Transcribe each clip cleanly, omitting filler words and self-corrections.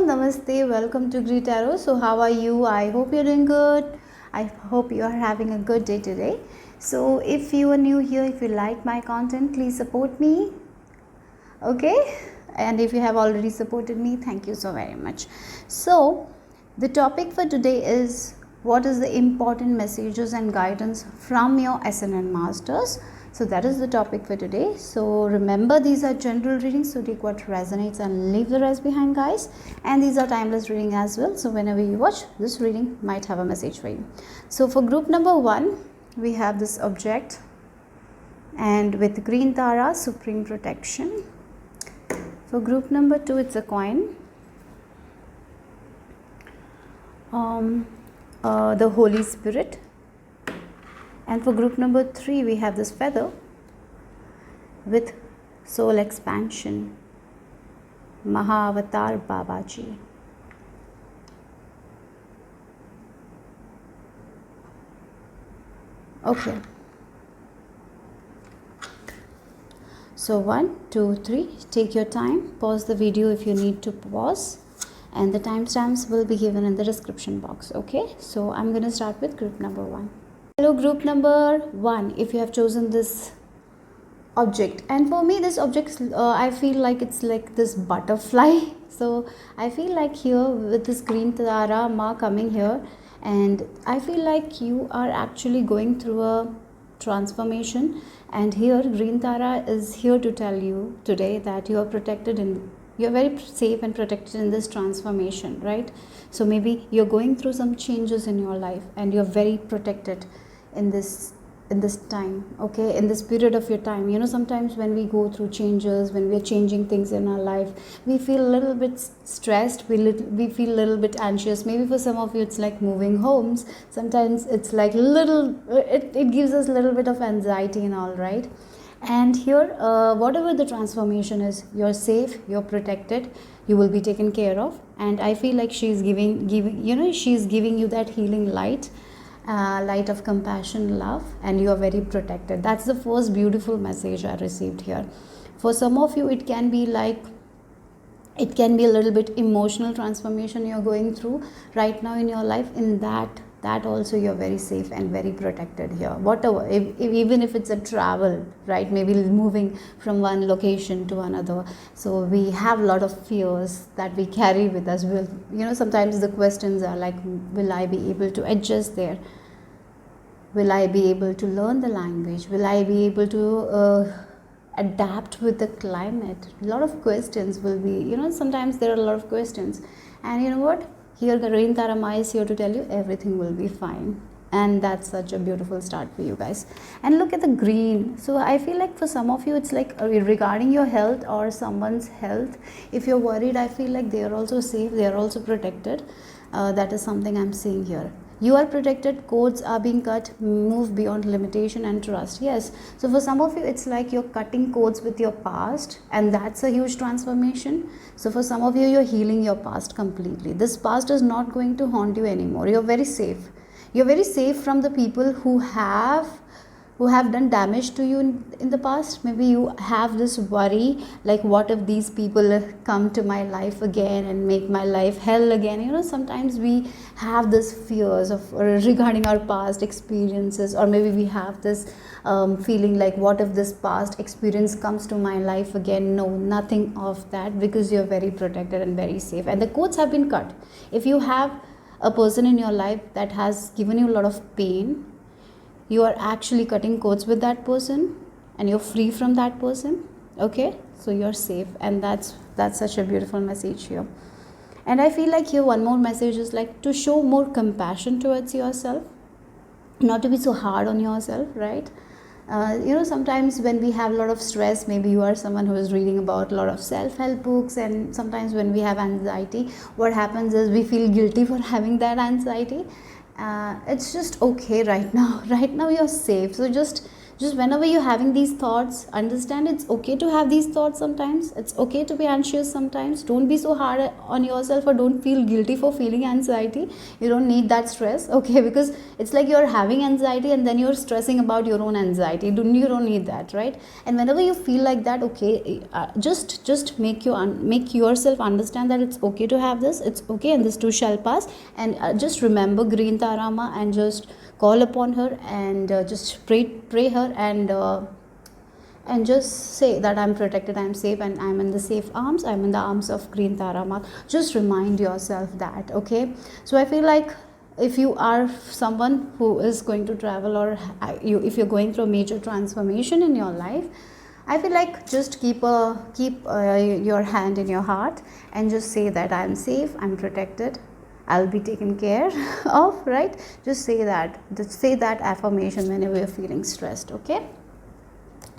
namaste, welcome to greetarot. So how are you? I hope you're doing good. I hope you are having a good day today. So if you are new here, if you like my content, please support me. Okay, and if you have already supported me, thank you so very much. So the topic for today is what is the important messages and guidance from your ascended masters. So that is the topic for today. So remember, these are general readings, so take what resonates and leave the rest behind, guys. And these are timeless reading as well, so whenever you watch this reading might have a message for you. So for group number 1, we have this object, and with green Tara, supreme protection. For group number 2, it's a coin, the Holy Spirit. And for group number 3, we have this feather with soul expansion, Mahavatar Babaji. Okay. So 1, 2, 3, take your time, pause the video if you need to pause, and the timestamps will be given in the description box. Okay, so I'm going to start with group number 1. Hello group number 1, if you have chosen this object, and for me this object I feel like it's like this butterfly. So I feel like here with this green Tara Ma coming here, and I feel like you are actually going through a transformation, and here green Tara is here to tell you today that you are protected and you're very safe and protected in this transformation, right? So maybe you're going through some changes in your life and you're very protected in this time, okay, in this period of your time. You know, sometimes when we go through changes, when we're changing things in our life, we feel a little bit stressed, we feel a little bit anxious. Maybe for some of you it's like moving homes. Sometimes it's like it gives us a little bit of anxiety and all, right? And here whatever the transformation is, you're safe, you're protected, you will be taken care of. And I feel like she's giving she's giving you that healing light, light of compassion, love, and you are very protected. That's the first beautiful message I received here. For some of you, it can be a little bit emotional transformation you're going through right now in your life. In that also you're very safe and very protected here. Whatever, even if it's a travel, right, maybe moving from one location to another, so we have a lot of fears that we carry with us. Sometimes the questions are like, will I be able to adjust there? Will I be able to learn the language? Will I be able to adapt with the climate? A lot of questions will be, sometimes there are a lot of questions. And you know what? Here Green Tara Ma is here to tell you everything will be fine. And that's such a beautiful start for you guys. And look at the green. So I feel like for some of you, it's like regarding your health or someone's health. If you're worried, I feel like they are also safe, they are also protected. That is something I'm seeing here. You are protected, codes are being cut, move beyond limitation and trust. Yes, so for some of you, it's like you're cutting codes with your past, and that's a huge transformation. So for some of you, you're healing your past completely. This past is not going to haunt you anymore. You're very safe. You're very safe from the people who have done damage to you in the past. Maybe you have this worry, like what if these people come to my life again and make my life hell again. Sometimes we have this fears of regarding our past experiences, or maybe we have this feeling like, what if this past experience comes to my life again? No, nothing of that, because you're very protected and very safe, and the codes have been cut. If you have a person in your life that has given you a lot of pain, you are actually cutting codes with that person and you're free from that person. Okay, so you're safe, and that's such a beautiful message here. And I feel like here one more message is like to show more compassion towards yourself, not to be so hard on yourself, right? Sometimes when we have a lot of stress, maybe you are someone who is reading about a lot of self-help books, and sometimes when we have anxiety, what happens is we feel guilty for having that anxiety. It's just okay right now. Right now you're safe, so just Just whenever you're having these thoughts, understand it's okay to have these thoughts sometimes. It's okay to be anxious sometimes. Don't be so hard on yourself, or don't feel guilty for feeling anxiety. You don't need that stress, okay? Because it's like you're having anxiety and then you're stressing about your own anxiety. You don't need that, right? And whenever you feel like that, okay, just make yourself understand that it's okay to have this. It's okay, and this too shall pass. And just remember Green Tarama, and just call upon her, and just pray her, and just say that I'm protected, I'm safe, and I'm in the safe arms. I'm in the arms of Green Tarama. Just remind yourself that, okay? So I feel like if you are someone who is going to travel, or if you're going through a major transformation in your life, I feel like just keep your hand in your heart, and just say that I'm safe, I'm protected, I'll be taken care of, right? Just say that affirmation whenever you're feeling stressed, okay?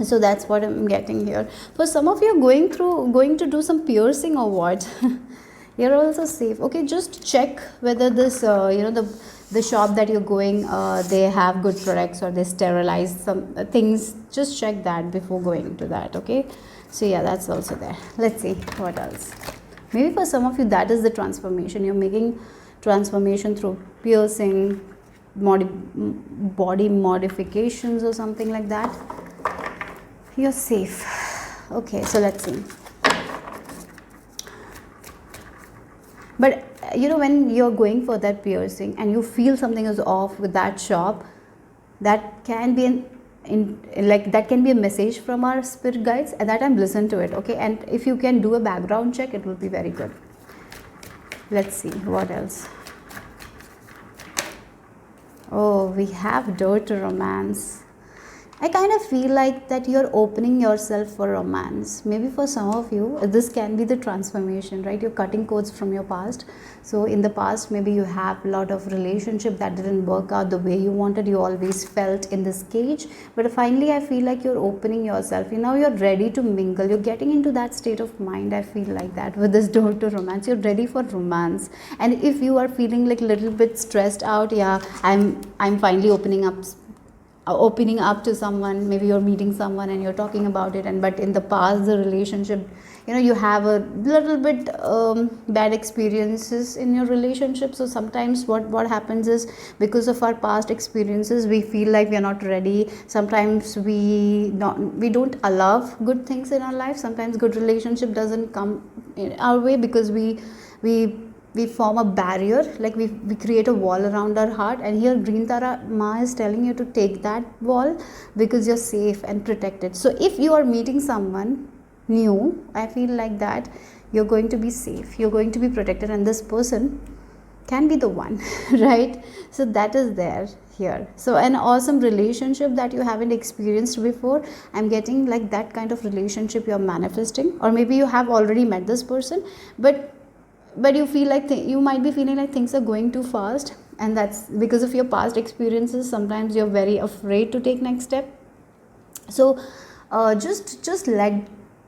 So that's what I'm getting here. For some of you going to do some piercing or what, you're also safe, okay? Just check whether this the shop that you're going, they have good products, or they sterilize some things. Just check that before going to that, okay? So yeah, that's also there. Let's see what else. Maybe for some of you, that is the transformation. You're making transformation through piercing, body modifications, or something like that. You're safe. Okay, so let's see. But when you're going for that piercing and you feel something is off with that shop, that can be that can be a message from our spirit guides, and that time listen to it, okay? And if you can do a background check, it will be very good. Let's see what else. Oh, we have door to romance. I kind of feel like that you're opening yourself for romance. Maybe for some of you, this can be the transformation, right? You're cutting codes from your past. So in the past, maybe you have a lot of relationship that didn't work out the way you wanted. You always felt in this cage. But finally, I feel like you're opening yourself. Now you're ready to mingle. You're getting into that state of mind. I feel like that with this door to romance. You're ready for romance. And if you are feeling like a little bit stressed out, yeah, I'm finally opening up to someone. Maybe you're meeting someone and you're talking about it, but in the past the relationship, you have a little bit bad experiences in your relationship. So sometimes what happens is, because of our past experiences, we feel like we are not ready. Sometimes we don't allow good things in our life. Sometimes good relationship doesn't come in our way, because we form a barrier, like we create a wall around our heart. And here Green Tarama is telling you to take that wall, because you're safe and protected. So if you are meeting someone new, I feel like that you're going to be safe, you're going to be protected, and this person can be the one, right? So that is there here. So an awesome relationship that you haven't experienced before, I'm getting like that kind of relationship you're manifesting. Or maybe you have already met this person, but you feel like you might be feeling like things are going too fast, and that's because of your past experiences. Sometimes you're very afraid to take next step. So just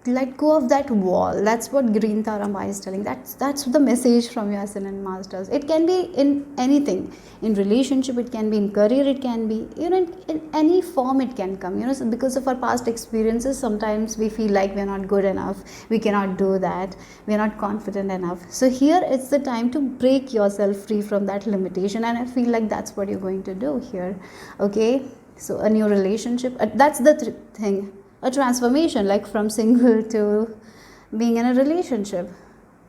let go of that wall. That's what Green Tarama is telling. That's the message from your ascended masters. It can be in anything, in relationship, it can be in career, it can be in any form it can come. So because of our past experiences, sometimes we feel like we're not good enough, we cannot do that, we're not confident enough. So here it's the time to break yourself free from that limitation, and I feel like that's what you're going to do here, okay? So a new relationship, that's the thing. A transformation, like from single to being in a relationship.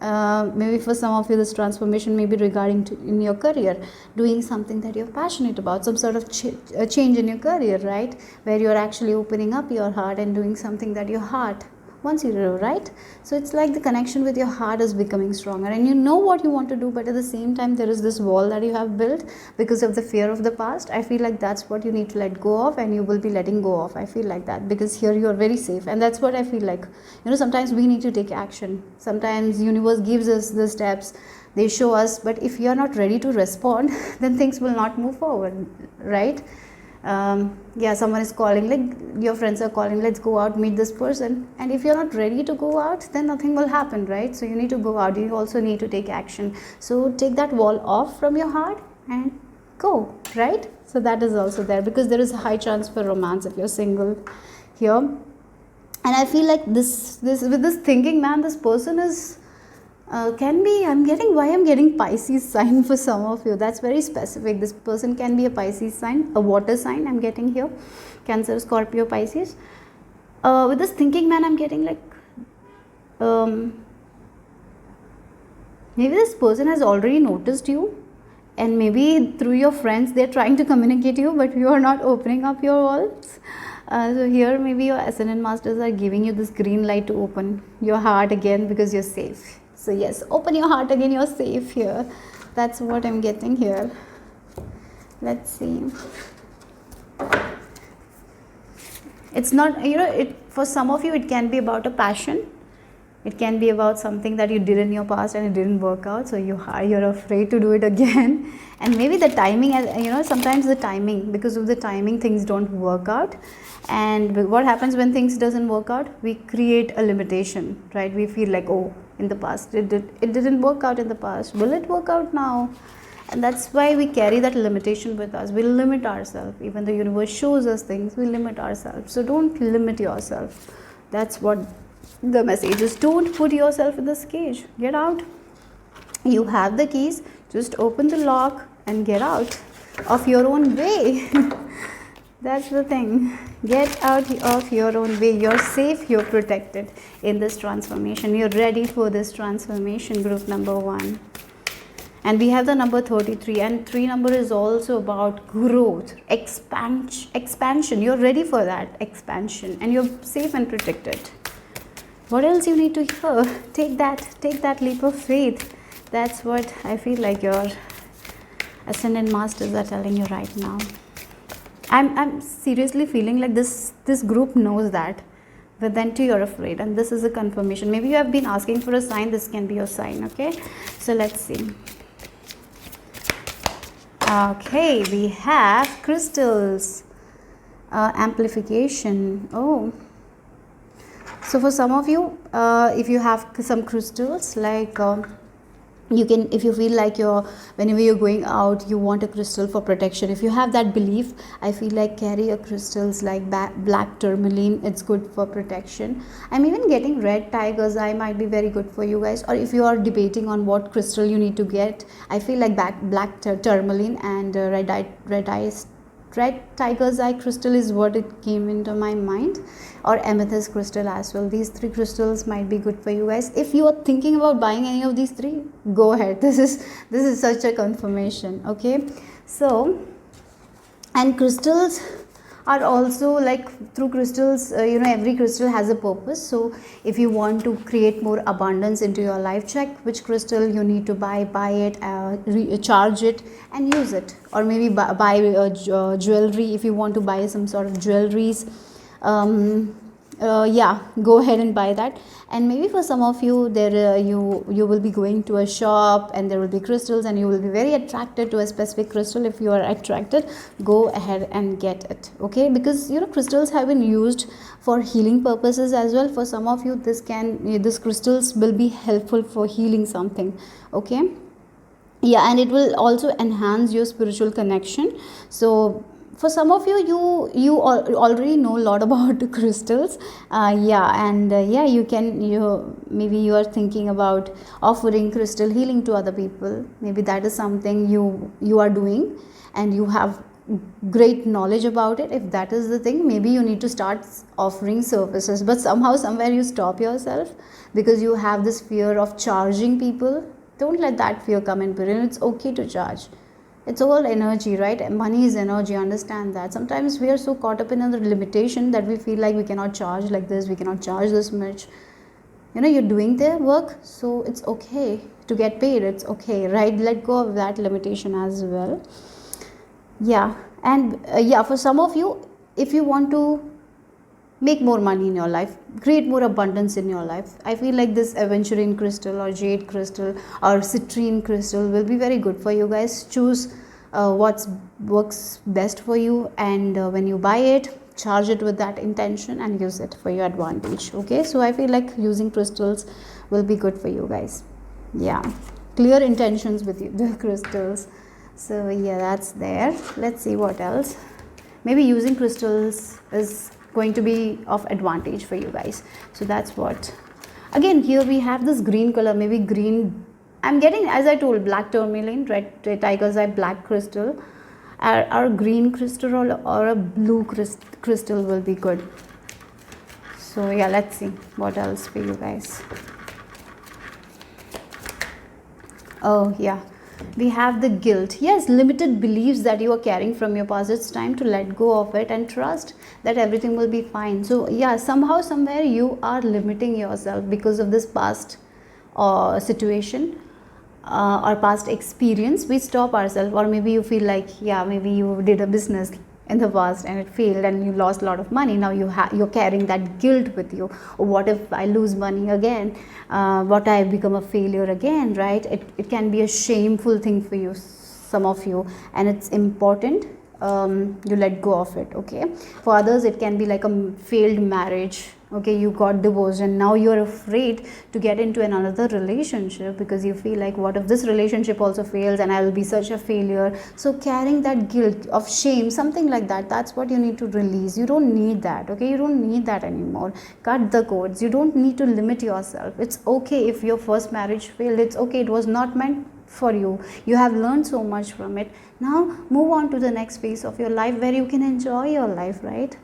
Maybe for some of you, this transformation may be regarding in your career, doing something that you're passionate about, some sort of change in your career, right? Where you're actually opening up your heart and doing something that your heart wants you to do, right? So it's like the connection with your heart is becoming stronger, and you know what you want to do, but at the same time there is this wall that you have built because of the fear of the past. I feel like that's what you need to let go of, and you will be letting go of. I feel like that, because here you are very safe, and that's what I feel like. Sometimes we need to take action. Sometimes universe gives us the steps, they show us, but if you are not ready to respond, then things will not move forward, right? Someone is calling, like your friends are calling, let's go out, meet this person, and if you're not ready to go out, then nothing will happen, right? So you need to go out, you also need to take action. So take that wall off from your heart and go, right? So that is also there, because there is a high chance for romance if you're single here. And I feel like this with this thinking man, this person is can be, I'm getting Pisces sign for some of you. That's very specific. This person can be a Pisces sign, a water sign I'm getting here, Cancer, Scorpio, Pisces. With this thinking man, I'm getting like maybe this person has already noticed you, and maybe through your friends they're trying to communicate you, but you are not opening up your walls. So here maybe your ascended masters are giving you this green light to open your heart again, because you're safe. So yes, open your heart again, you're safe here. That's what I'm getting here. Let's see. It's not, for some of you it can be about a passion. It can be about something that you did in your past and it didn't work out, so you're afraid to do it again. And maybe the timing, sometimes the timing, because of the timing things don't work out. And what happens when things doesn't work out? We create a limitation, right? We feel like, oh, in the past it didn't work out in the past. Will it work out now? And that's why we carry that limitation with us. We limit ourselves. Even the universe shows us things, we limit ourselves. So don't limit yourself. That's what the message is. Don't put yourself in this cage. Get out. You have the keys. Just open the lock and get out of your own way. That's the thing. Get out of your own way. You're safe. You're protected in this transformation. You're ready for this transformation, group number 1. And we have the number 33, and 3 number is also about growth, expansion. You're ready for that expansion, and you're safe and protected. What else you need to hear? Take that leap of faith. That's what I feel like your ascended masters are telling you right now. I'm seriously feeling like this group knows that, but then too you're afraid, and this is a confirmation. Maybe you have been asking for a sign. This can be your sign. Okay, so let's see. Okay, we have crystals, amplification. Oh, so for some of you, if you have some crystals, like you can, if you feel like whenever you're going out, you want a crystal for protection. If you have that belief, I feel like carry your crystals like black tourmaline. It's good for protection. I'm even getting red tiger's eye might be very good for you guys. Or if you are debating on what crystal you need to get, I feel like black tourmaline and red tiger's eye crystal is what it came into my mind, or amethyst crystal as well. These 3 crystals might be good for you guys. If you are thinking about buying any of these 3, go ahead. This is such a confirmation. Okay, so, and crystals are also like, through crystals, every crystal has a purpose. So if you want to create more abundance into your life, check which crystal you need to buy it, charge it and use it. Or maybe buy jewelry. If you want to buy some sort of jewelries, go ahead and buy that. And maybe for some of you, there you will be going to a shop and there will be crystals, and you will be very attracted to a specific crystal. If you are attracted, go ahead and get it. Okay, because crystals have been used for healing purposes as well. For some of you, this crystals will be helpful for healing something. Okay, yeah, and it will also enhance your spiritual connection. So for some of you already know a lot about crystals. Maybe you are thinking about offering crystal healing to other people. Maybe that is something you are doing, and you have great knowledge about it. If that is the thing, maybe you need to start offering services, but somewhere you stop yourself because you have this fear of charging people. Don't let that fear come in. It's okay to charge. It's all energy, right? Money is energy. Understand that. Sometimes we are so caught up in another limitation that we feel like we cannot charge like this, we cannot charge this much. You're doing their work, so it's okay to get paid. It's okay, right? Let go of that limitation as well. Yeah, and for some of you, if you want to make more money in your life, create more abundance in your life, I feel like this aventurine crystal or jade crystal or citrine crystal will be very good for you guys. Choose what works best for you, and when you buy it, charge it with that intention and use it for your advantage. Okay, so I feel like using crystals will be good for you guys. Yeah, clear intentions with the crystals. So yeah, that's there. Let's see what else. Maybe using crystals is going to be of advantage for you guys. So that's what. Again, here we have this green color, maybe green. I'm getting, as I told, black tourmaline, red tiger's eye, black crystal. Our green crystal or a blue crystal will be good. So yeah, let's see what else for you guys. Oh yeah, we have the guilt. Yes, limited beliefs that you are carrying from your past. It's time to let go of it and trust that everything will be fine. So yeah, somehow, somewhere you are limiting yourself because of this past situation or past experience. We stop ourselves, or maybe you feel like, yeah, maybe you did a business in the past and it failed and you lost a lot of money. Now you're carrying that guilt with you. Or what if I lose money again? What I become a failure again, right? It can be a shameful thing for you, some of you, and it's important you let go of it. Okay, for others it can be like a failed marriage. Okay, you got divorced and now you're afraid to get into another relationship because you feel like, what if this relationship also fails and I will be such a failure? So carrying that guilt of shame, something like that, that's what you need to release. You don't need that. Okay, you don't need that anymore. Cut the cords. You don't need to limit yourself. It's okay if your first marriage failed. It's okay, it was not meant for you. You have learned so much from it. Now move on to the next phase of your life where you can enjoy your life, right?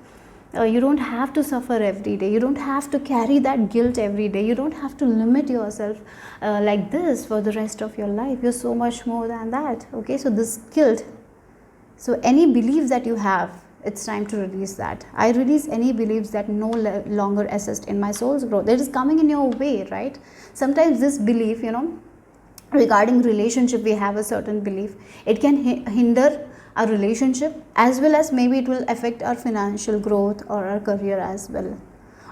You don't have to suffer every day. You don't have to carry that guilt every day. You don't have to limit yourself like this for the rest of your life. You're so much more than that. Okay, so this guilt, so any beliefs that you have, it's time to release that. I release any beliefs that no longer assist in my soul's growth. It is coming in your way, right? Sometimes this belief, regarding relationship, we have a certain belief. It can hinder our relationship, as well as maybe it will affect our financial growth or our career as well.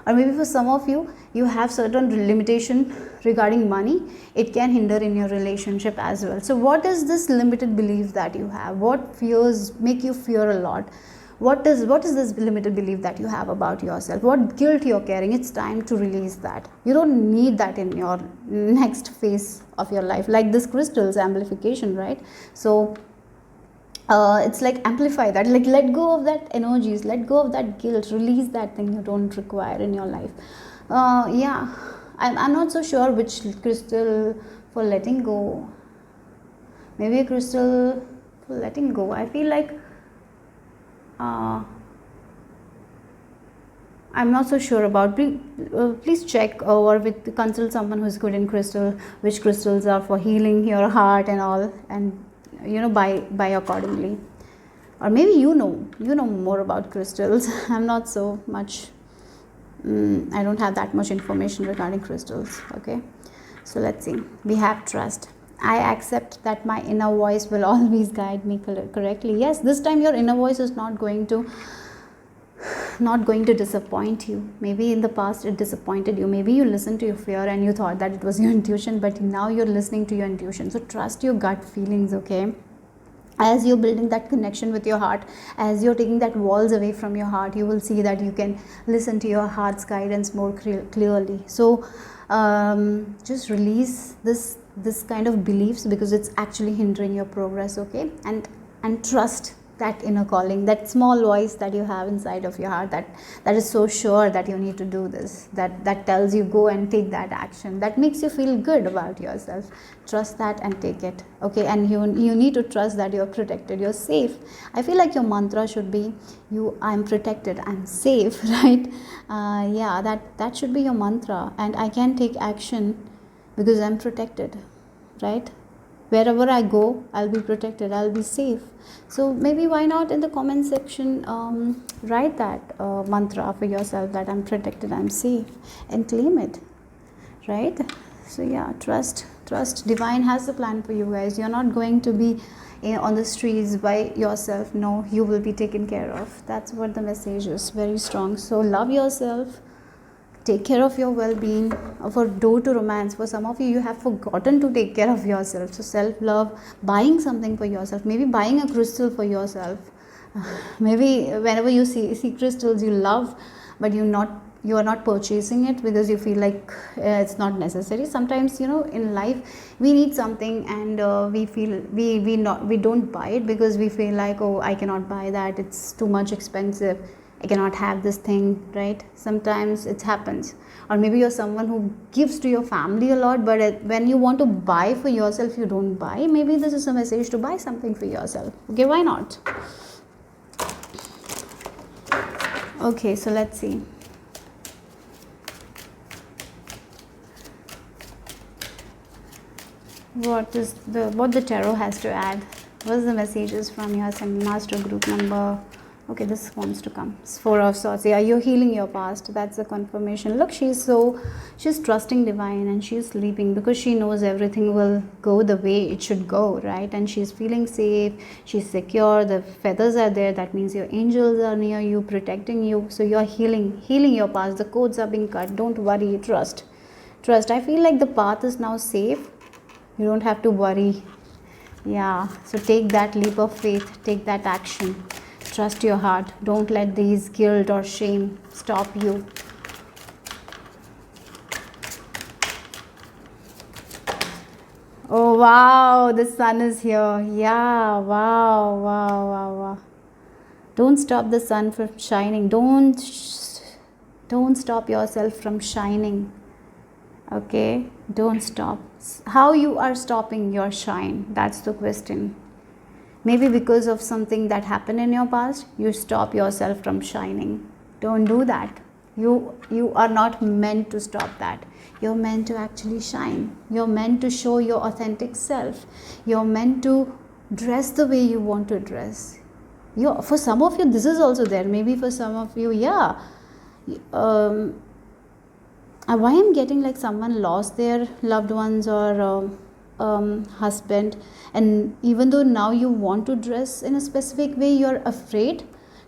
Or maybe for some of you, you have certain limitation regarding money. It can hinder in your relationship as well. So what is this limited belief that you have? What fears make you fear a lot? What is this limited belief that you have about yourself? What guilt you're carrying? It's time to release that. You don't need that in your next phase of your life, like this crystal's amplification, right? So it's like amplify that, like let go of that energies, let go of that guilt, release that thing you don't require in your life. Yeah, I'm not so sure which crystal for letting go. Maybe a crystal for letting go. I feel like I'm not so sure about. Please check or consult someone who's good in crystal, which crystals are for healing your heart and all, and buy accordingly. Or maybe you know more about crystals. I'm not so much. I don't have that much information regarding crystals. Okay, so let's see. We have trust. I accept that my inner voice will always guide me correctly. Yes, this time your inner voice is not going to disappoint you. Maybe in the past it disappointed you. Maybe you listened to your fear and you thought that it was your intuition, but now you're listening to your intuition. So trust your gut feelings. Okay, as you're building that connection with your heart, as you're taking that walls away from your heart, you will see that you can listen to your heart's guidance more clearly. So just release this kind of beliefs, because it's actually hindering your progress. Okay, and trust that inner calling, that small voice that you have inside of your heart, that is so sure that you need to do this, that tells you go and take that action, that makes you feel good about yourself. Trust that and take it. Okay, and you need to trust that you're protected, you're safe. I feel like your mantra should be I'm protected, I'm safe, right? Yeah, that should be your mantra. And I can take action because I'm protected, right? Wherever I go, I'll be protected, I'll be safe. So maybe why not in the comment section write that mantra for yourself, that I'm protected, I'm safe, and claim it, right? So yeah, trust. Divine has a plan for you guys. You're not going to be on the streets by yourself. No, you will be taken care of. That's what the message is, very strong. So love yourself. Take care of your well-being. For door to romance, for some of you have forgotten to take care of yourself. So self-love, buying something for yourself, maybe buying a crystal for yourself. Maybe whenever you see crystals you love, but you're you are not purchasing it because you feel like it's not necessary. Sometimes, you know, in life we need something and we feel we don't buy it because we feel like, oh, I cannot buy that, it's too much expensive, I cannot have this thing, right? Sometimes it happens. Or maybe you're someone who gives to your family a lot, but when you want to buy for yourself, you don't buy. Maybe this is a message to buy something for yourself. Okay, why not? Okay, so let's see. What the tarot has to add? What's the messages from your Ascended Master group number? Okay, this wants to come. It's Four of Swords. Yeah, you're healing your past. That's the confirmation. Look, she's trusting divine and she's sleeping because she knows everything will go the way it should go, right? And she's feeling safe. She's secure. The feathers are there. That means your angels are near you, protecting you. So you're healing your past. The codes are being cut. Don't worry. Trust. I feel like the path is now safe. You don't have to worry. Yeah. So take that leap of faith. Take that action. Trust your heart. Don't let these guilt or shame stop you. Oh wow, the sun is here. Yeah, wow. Don't stop the sun from shining. Don't stop yourself from shining. Okay, don't stop. How you are stopping your shine? That's the question. Maybe because of something that happened in your past, you stop yourself from shining. Don't do that. You are not meant to stop that. You're meant to actually shine. You're meant to show your authentic self. You're meant to dress the way you want to dress. For some of you, this is also there. Maybe for some of you, yeah. Why I'm getting like someone lost their loved ones or husband, and even though now you want to dress in a specific way, you're afraid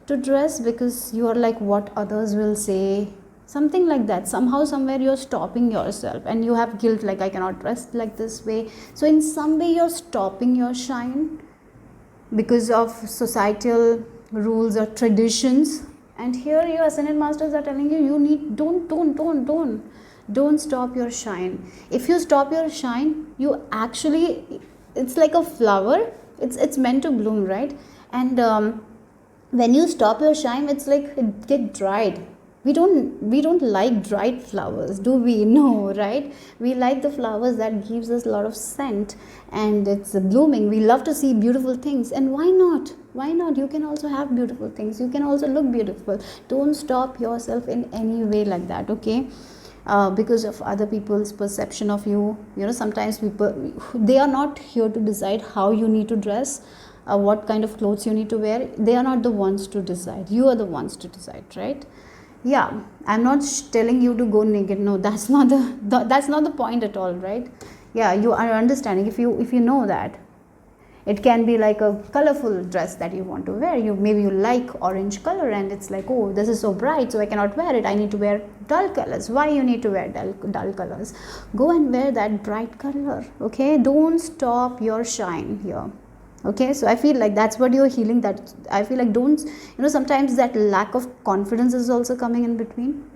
to dress because you are like, what others will say, something like that. Somehow somewhere you're stopping yourself and you have guilt, like I cannot dress like this way. So in some way you're stopping your shine because of societal rules or traditions. And here your Ascended Masters are telling you don't stop your shine. If you stop your shine, you actually, it's like a flower. It's meant to bloom, right? And when you stop your shine, it's like it get dried. We don't like dried flowers, do we? No, right? We like the flowers that gives us a lot of scent and it's blooming. We love to see beautiful things, and why not? You can also have beautiful things. You can also look beautiful. Don't stop yourself in any way like that, okay? Because of other people's perception of you. You know, sometimes people, they are not here to decide how you need to dress, what kind of clothes you need to wear. They are not the ones to decide. You are the ones to decide, right? Yeah, I'm not telling you to go naked. No, that's not the point at all, right? Yeah, you are understanding. If you know that it can be like a colorful dress that you want to wear. Maybe you like orange color and it's like, oh, this is so bright, so I cannot wear it. I need to wear dull colors. Why you need to wear dull colors? Go and wear that bright color, okay? Don't stop your shine here. Okay, so I feel like that's what you're healing. That I feel like sometimes that lack of confidence is also coming in between.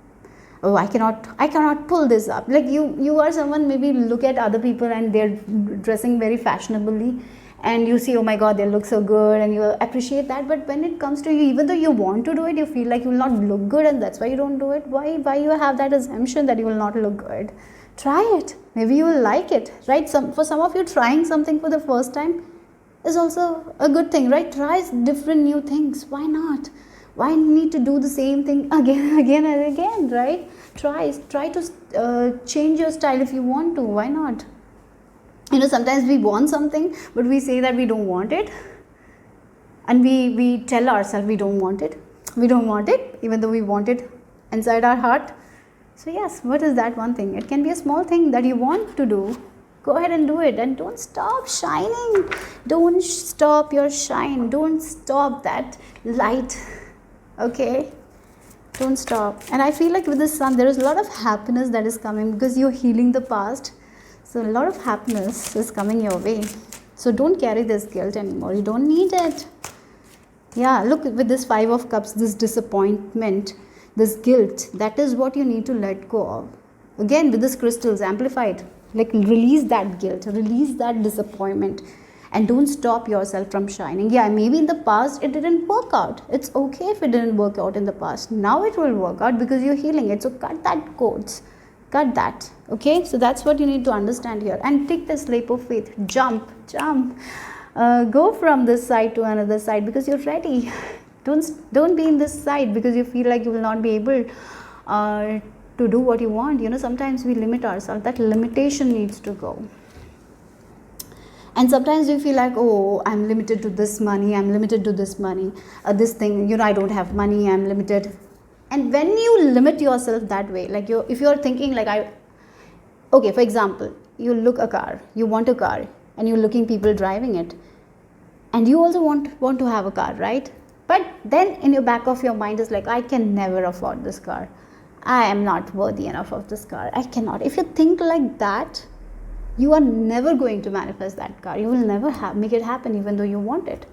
Oh, I cannot pull this up. Like you are someone, maybe look at other people and they're dressing very fashionably and you see, oh my god, they look so good, and you appreciate that. But when it comes to you, even though you want to do it, you feel like you will not look good, and that's why you don't do it. Why you have that assumption that you will not look good? Try it. Maybe you will like it, right? For some of you, trying something for the first time is also a good thing, right? Try different new things. Why not? Why need to do the same thing again and again, right? Try to change your style if you want to. Why not? Sometimes we want something, but we say that we don't want it, and we tell ourselves we don't want it, even though we want it inside our heart. So yes, what is that one thing? It can be a small thing that you want to do. Go ahead and do it, and don't stop shining. Don't stop your shine. Don't stop that light. Okay? Don't stop. And I feel like with the sun, there is a lot of happiness that is coming because you're healing the past. So a lot of happiness is coming your way. So don't carry this guilt anymore. You don't need it. Yeah, look, with this 5 of Cups, this disappointment. this guilt, that is what you need to let go of. Again, with this crystals amplified, like release that guilt, release that disappointment, and don't stop yourself from shining. Yeah, maybe in the past it didn't work out. It's okay if it didn't work out in the past. Now it will work out because you're healing it. So cut that codes, cut that. Okay, so that's what you need to understand here. And take this leap of faith. Jump. Go from this side to another side because you're ready. Don't be in this side because you feel like you will not be able to do what you want. Sometimes we limit ourselves. That limitation needs to go. And sometimes we feel like, oh, I'm limited to this money, this thing, I don't have money, I'm limited. And when you limit yourself that way, like if you're thinking like okay, for example, you want a car, and you're looking people driving it, and you also want to have a car, right? But then in your back of your mind is like, I can never afford this car. I am not worthy enough of this car. I cannot. If you think like that, you are never going to manifest that car. You will never make it happen even though you want it,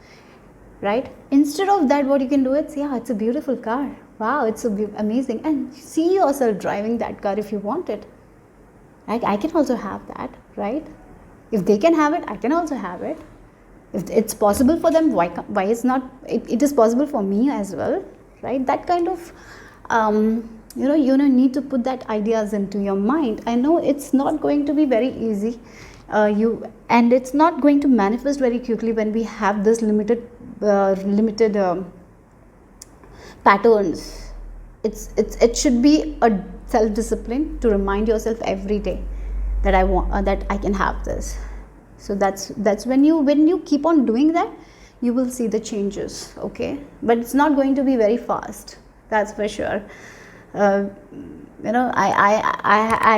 right? Instead of that, what you can do is, it's a beautiful car. Wow, it's amazing. And see yourself driving that car if you want it. Right? I can also have that, right? If they can have it, I can also have it. If it's possible for them, why it's not? It is possible for me as well, right? That kind of you need to put that ideas into your mind. I know it's not going to be very easy, and it's not going to manifest very quickly when we have this limited patterns. It should be a self discipline to remind yourself every day that I want that I can have this. So that's when you keep on doing that, you will see the changes. Okay, but it's not going to be very fast, that's for sure. I'm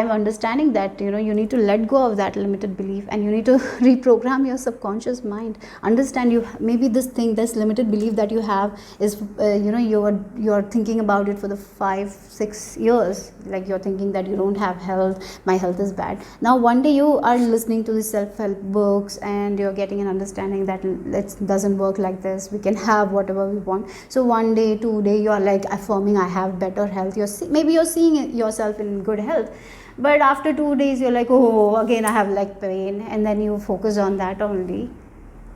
understanding that you need to let go of that limited belief, and you need to reprogram your subconscious mind. Understand maybe this limited belief that you have is you're thinking about it for the 5-6 years, like you're thinking that you don't have health, my health is bad. Now one day you are listening to the self-help books and you're getting an understanding that it doesn't work like this, we can have whatever we want. So 1 day, 2 day, you're like affirming I have better health. Maybe you're seeing yourself in good health, but after 2 days you're like, oh, again I have leg pain, and then you focus on that only.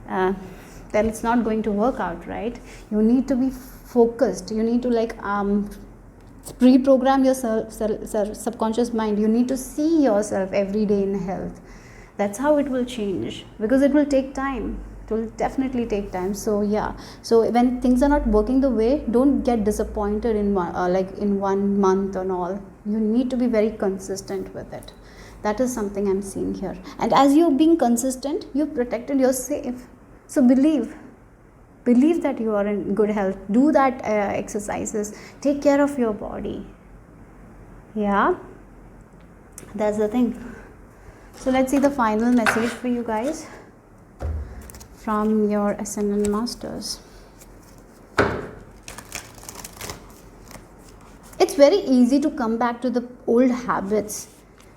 Then it's not going to work out, right? You need to be focused. You need to reprogram your subconscious mind. You need to see yourself every day in health. That's how it will change, because it will take time. It will definitely take time. So when things are not working the way, don't get disappointed in 1 month and all. You need to be very consistent with it. That is something I'm seeing here. And as you're being consistent, you're protected, you're safe. So believe that you are in good health. Do that exercises. Take care of your body. Yeah, that's the thing. So let's see the final message for you guys from your Ascended Masters. It's very easy to come back to the old habits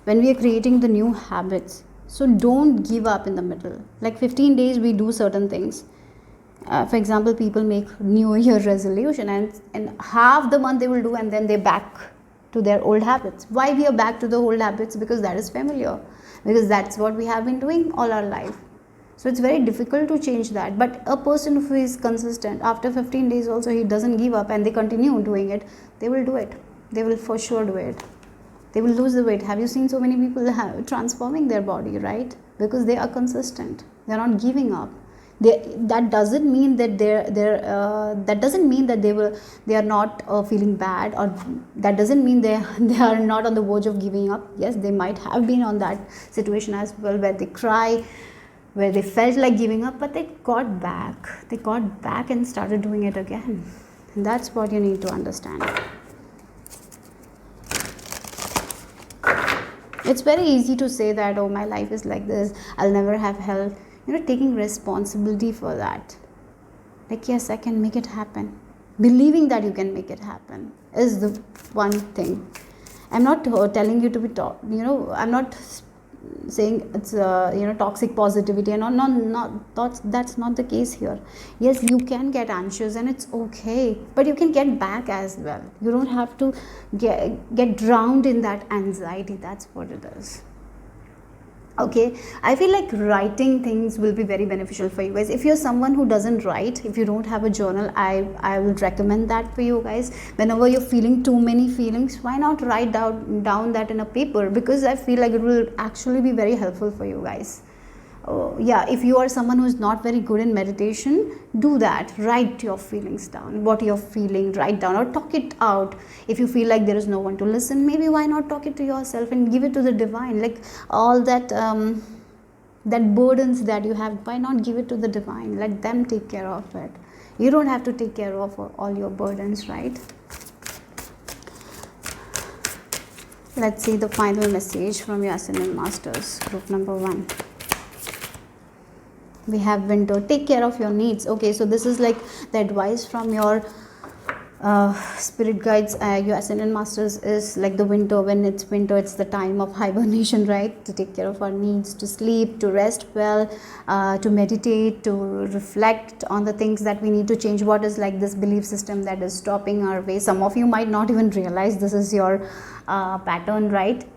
when we are creating the new habits. So don't give up in the middle. Like 15 days we do certain things. For example, people make New Year resolution, and half the month they will do, and then they back to their old habits. Why we are back to the old habits? Because that is familiar. Because that's what we have been doing all our life. So it's very difficult to change that. But a person who is consistent, after 15 days also he doesn't give up and they continue doing it, they will do it. They will for sure do it. They will lose the weight. Have you seen so many people transforming their body, right? Because they are consistent. They are not giving up. That doesn't mean that they are not feeling bad, or that doesn't mean they are not on the verge of giving up. Yes, they might have been on that situation as well, where they cry, where they felt like giving up, but they got back. They got back and started doing it again. And that's what you need to understand. It's very easy to say that, oh, my life is like this, I'll never have health. Taking responsibility for that. Like, yes, I can make it happen. Believing that you can make it happen is the one thing. I'm not telling you to be taught, I'm not saying it's toxic positivity, and that's not the case here. Yes, you can get anxious and it's okay, but you can get back as well. You don't have to get drowned in that anxiety. That's what it is. Okay, I feel like writing things will be very beneficial for you guys. If you're someone who doesn't write, if you don't have a journal, I will recommend that for you guys. Whenever you're feeling too many feelings, why not write down that in a paper, because I feel like it will actually be very helpful for you guys. Yeah, if you are someone who is not very good in meditation, do that. Write your feelings down, what you're feeling, write down, or talk it out. If you feel like there is no one to listen, maybe why not talk it to yourself and give it to the divine. Like all that that burdens that you have, why not give it to the divine? Let them take care of it. You don't have to take care of all your burdens, right? Let's see the final message from your Ascended Masters, group number 1. We have winter. Take care of your needs. Okay, so this is like the advice from your spirit guides. Your Ascended Masters is like the winter. When it's winter, it's the time of hibernation, right? To take care of our needs, to sleep, to rest well, to meditate, to reflect on the things that we need to change. What is like this belief system that is stopping our way? Some of you might not even realize this is your pattern, right?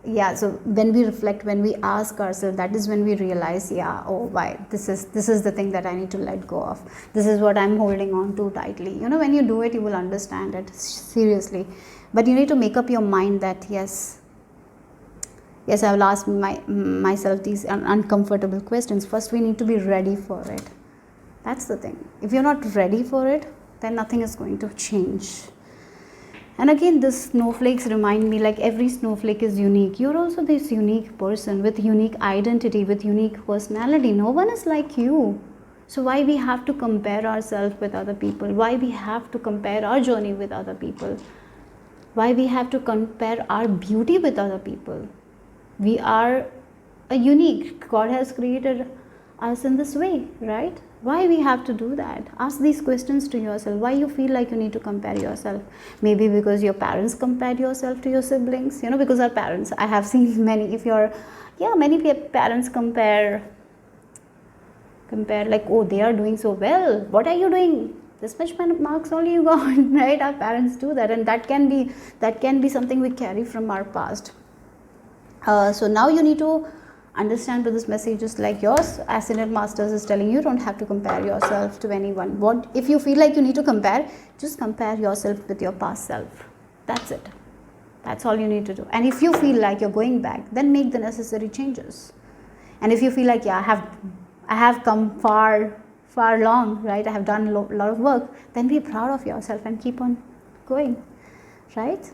Yeah, so when we reflect, when we ask ourselves, that is when we realize, yeah, oh, why this is the thing that I need to let go of. This is what I'm holding on to tightly. When you do it, you will understand it, seriously. But you need to make up your mind that yes, I will ask myself these uncomfortable questions. First, we need to be ready for it. That's the thing. If you're not ready for it, then nothing is going to change. And again, the snowflakes remind me, like every snowflake is unique. You're also this unique person with unique identity, with unique personality. No one is like you. So why we have to compare ourselves with other people? Why we have to compare our journey with other people? Why we have to compare our beauty with other people? We are a unique. God has created us in this way, right? Why we have to do that? Ask these questions to yourself. Why you feel like you need to compare yourself? Maybe because your parents compared yourself to your siblings. Because our parents, I have seen many. Many parents compare like, oh, they are doing so well. What are you doing? This much marks only you got, right? Our parents do that, and that can be something we carry from our past. So now you need to understand, to this message is like yours. Ascended Masters is telling you don't have to compare yourself to anyone. What if you feel like you need to compare? Just compare yourself with your past self. That's it. That's all you need to do. And if you feel like you're going back, then make the necessary changes. And if you feel like, yeah, I have come far long, right? I have done a lot of work. Then be proud of yourself and keep on going, right?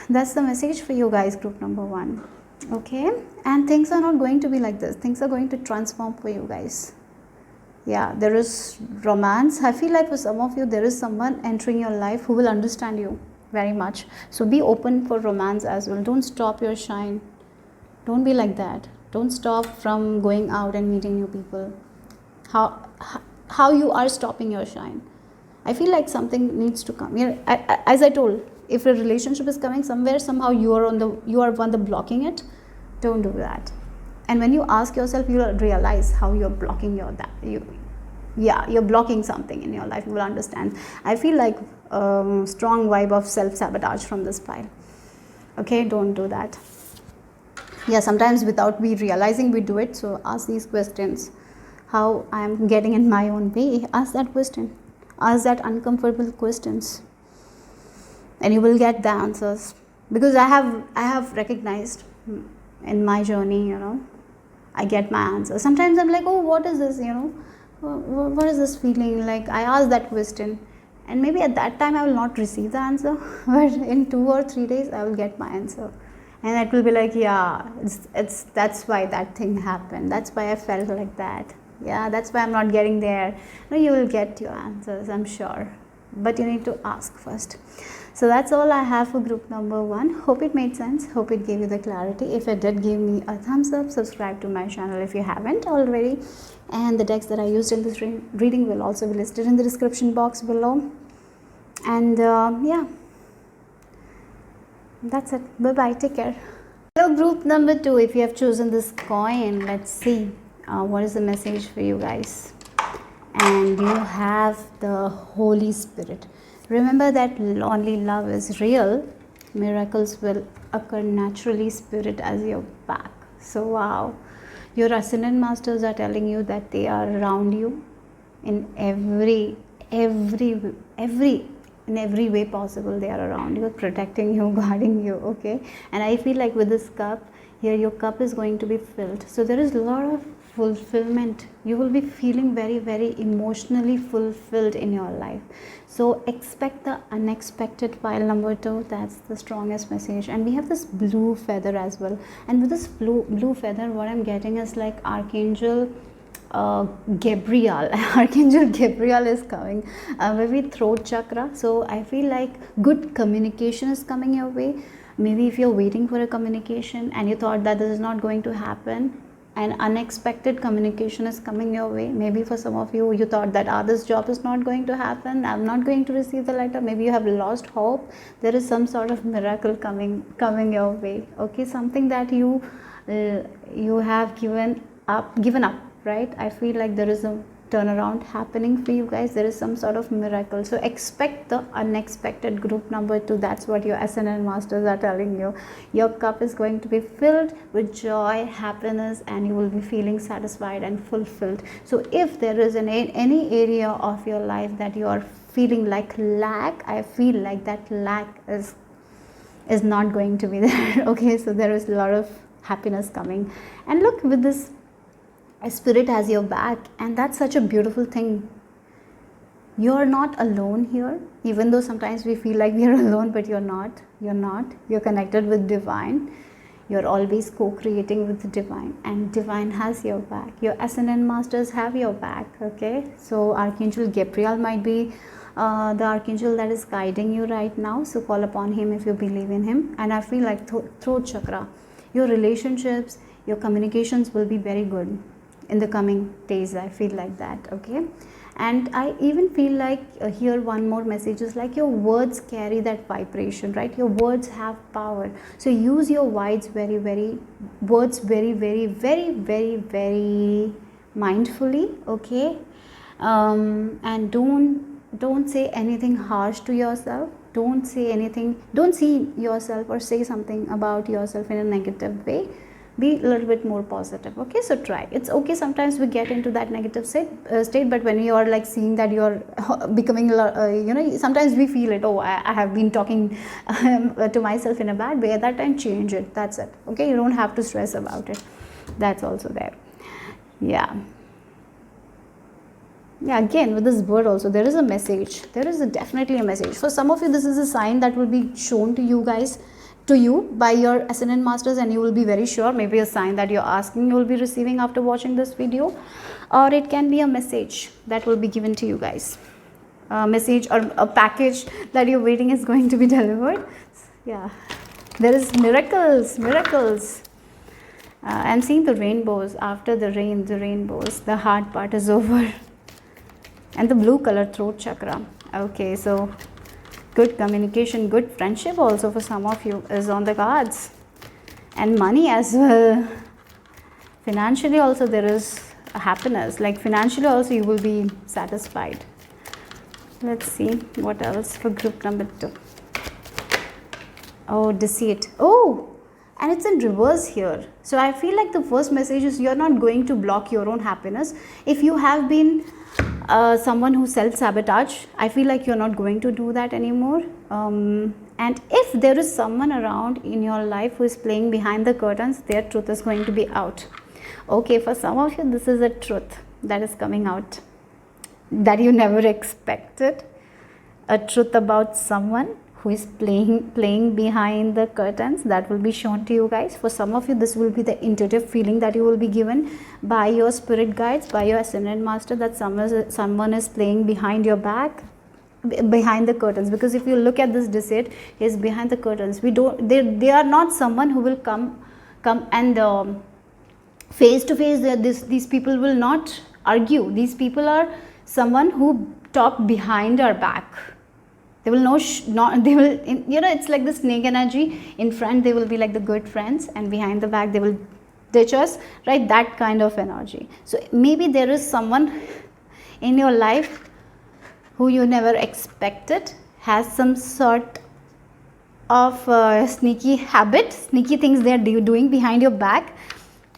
That's the message for you guys, group number 1. Okay, and things are not going to be like this. Things are going to transform for you guys. Yeah, there is romance. I feel like for some of you, there is someone entering your life who will understand you very much. So be open for romance as well. Don't stop your shine. Don't be like that. Don't stop from going out and meeting new people. How you are stopping your shine? I feel like something needs to come. As I told, if a relationship is coming somewhere, somehow you are one the blocking it. Don't do that. And when you ask yourself, you will realize how you're blocking you're blocking something in your life. You will understand. I feel like strong vibe of self-sabotage from this pile. Okay, don't do that. Yeah, sometimes without we realizing we do it. So ask these questions. How I am getting in my own way? Ask that question. Ask that uncomfortable questions, and you will get the answers. Because I have recognized in my journey, I get my answers. Sometimes I'm like, oh, what is this? What is this feeling? Like I ask that question, and maybe at that time I will not receive the answer, but in 2 or 3 days I will get my answer, and it will be like, yeah, it's that's why that thing happened. That's why I felt like that. Yeah, that's why I'm not getting there. No, you will get your answers, I'm sure, but you need to ask first. So that's all I have for group number 1. Hope it made sense. Hope it gave you the clarity. If it did, give me a thumbs up. Subscribe to my channel if you haven't already. And the decks that I used in this reading will also be listed in the description box below. And yeah, that's it. Bye bye. Take care. Hello, group number 2. If you have chosen this coin, let's see what is the message for you guys. And you have the Holy Spirit. Remember that only love is real. Miracles will occur naturally, Spirit as your back. So wow, your ascended masters are telling you that they are around you in every way possible. They are around you, protecting you, guarding you. Okay, and I feel like with this cup here, your cup is going to be filled. So there is a lot of fulfillment. You will be feeling very emotionally fulfilled in your life. So expect the unexpected. Pile number 2, that's the strongest message. And we have this blue feather as well. And with this blue feather, what I'm getting is like Archangel Gabriel. Archangel Gabriel is coming, maybe throat chakra. So I feel like good communication is coming your way. Maybe if you're waiting for a communication and you thought that this is not going to happen, and unexpected communication is coming your way. Maybe for some of you, you thought that this job is not going to happen, I'm not going to receive the letter. Maybe you have lost hope. There is some sort of miracle coming your way. Okay, something that you have given up, right? I feel like there is a turnaround happening for you guys. There is some sort of miracle. So expect the unexpected. Group number 2, that's what your ascended masters are telling you. Your cup is going to be filled with joy, happiness, and you will be feeling satisfied and fulfilled. So if there is any area of your life that you are feeling like lack, I feel like that lack is not going to be there. Okay, so there is a lot of happiness coming. And look, with this Spirit has your back, and that's such a beautiful thing. You're not alone here, even though sometimes we feel like we are alone, but you're not. You're connected with divine. You're always co-creating with the divine, and divine has your back. Your ascended masters have your back. Okay, so Archangel Gabriel might be the archangel that is guiding you right now. So call upon him if you believe in him. And I feel like throat chakra, your relationships, your communications will be very good in the coming days. I feel like that. Okay, and I even feel like here one more message is like your words carry that vibration, right? Your words have power. So use your words very mindfully. Okay, and don't say anything harsh to yourself. Don't see yourself or say something about yourself in a negative way. Be a little bit more positive. Okay, so try. It's okay, sometimes we get into that negative state, but when you are like seeing that you're becoming sometimes we feel it, I have been talking to myself in a bad way. At that time, change it. That's it. Okay, you don't have to stress about it. That's also there. Yeah, again with this bird also, there is a message. There is definitely a message. For some of you, this is a sign that will be shown to you guys, by your ascended masters, and you will be very sure. Maybe a sign that you're asking, you will be receiving after watching this video, or it can be a message that will be given to you guys. A message or a package that you're waiting is going to be delivered. Yeah, there is miracles. I'm seeing the rainbows. After the rainbows, the hard part is over. And the blue color, throat chakra. Okay, so good communication, good friendship also for some of you is on the cards, and money as well. Financially also there is a happiness, like financially also you will be satisfied. Let's see what else for group number 2. Oh, deceit. Oh, and it's in reverse here. So I feel like the first message is you're not going to block your own happiness. If you have been someone who self-sabotage, I feel like you're not going to do that anymore. And if there is someone around in your life who is playing behind the curtains, their truth is going to be out. Okay, for some of you, this is a truth that is coming out that you never expected. A truth about someone who is playing behind the curtains, that will be shown to you guys. For some of you, this will be the intuitive feeling that you will be given by your spirit guides, by your ascended master, that someone is playing behind your back, behind the curtains. Because if you look at this deceit, is behind the curtains. They are not someone who will come and face to face. These people will not argue. These people are someone who talk behind our back. They will not, they will, it's like the snake energy. In front they will be like the good friends, and behind the back they will ditch us, right? That kind of energy. So maybe there is someone in your life who you never expected, has some sort of sneaky habit, sneaky things they are doing behind your back.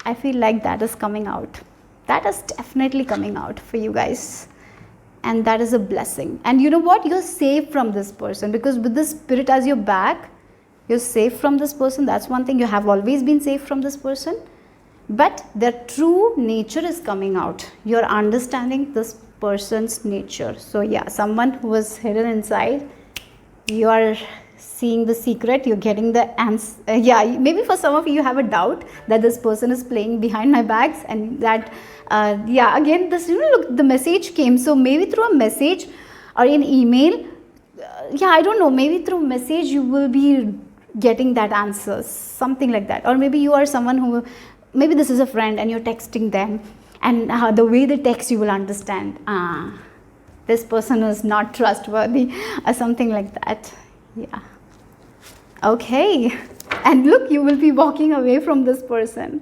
I feel like that is coming out. That is definitely coming out for you guys. And that is a blessing. And you know what? You're safe from this person, because with the spirit as your back, you're safe from this person. That's one thing. You have always been safe from this person. But their true nature is coming out. You're understanding this person's nature. So yeah, someone who was hidden inside, you are seeing the secret, you're getting the answer. Yeah, maybe for some of you have a doubt that this person is playing behind my backs, and that yeah, again this, look, the message came. So maybe through a message or an email, yeah, I don't know, maybe through message you will be getting that answer, something like that. Or maybe you are someone who, maybe this is a friend and you're texting them, and the way they text you will understand, this person is not trustworthy, or something like that. Yeah. Okay. And look, you will be walking away from this person.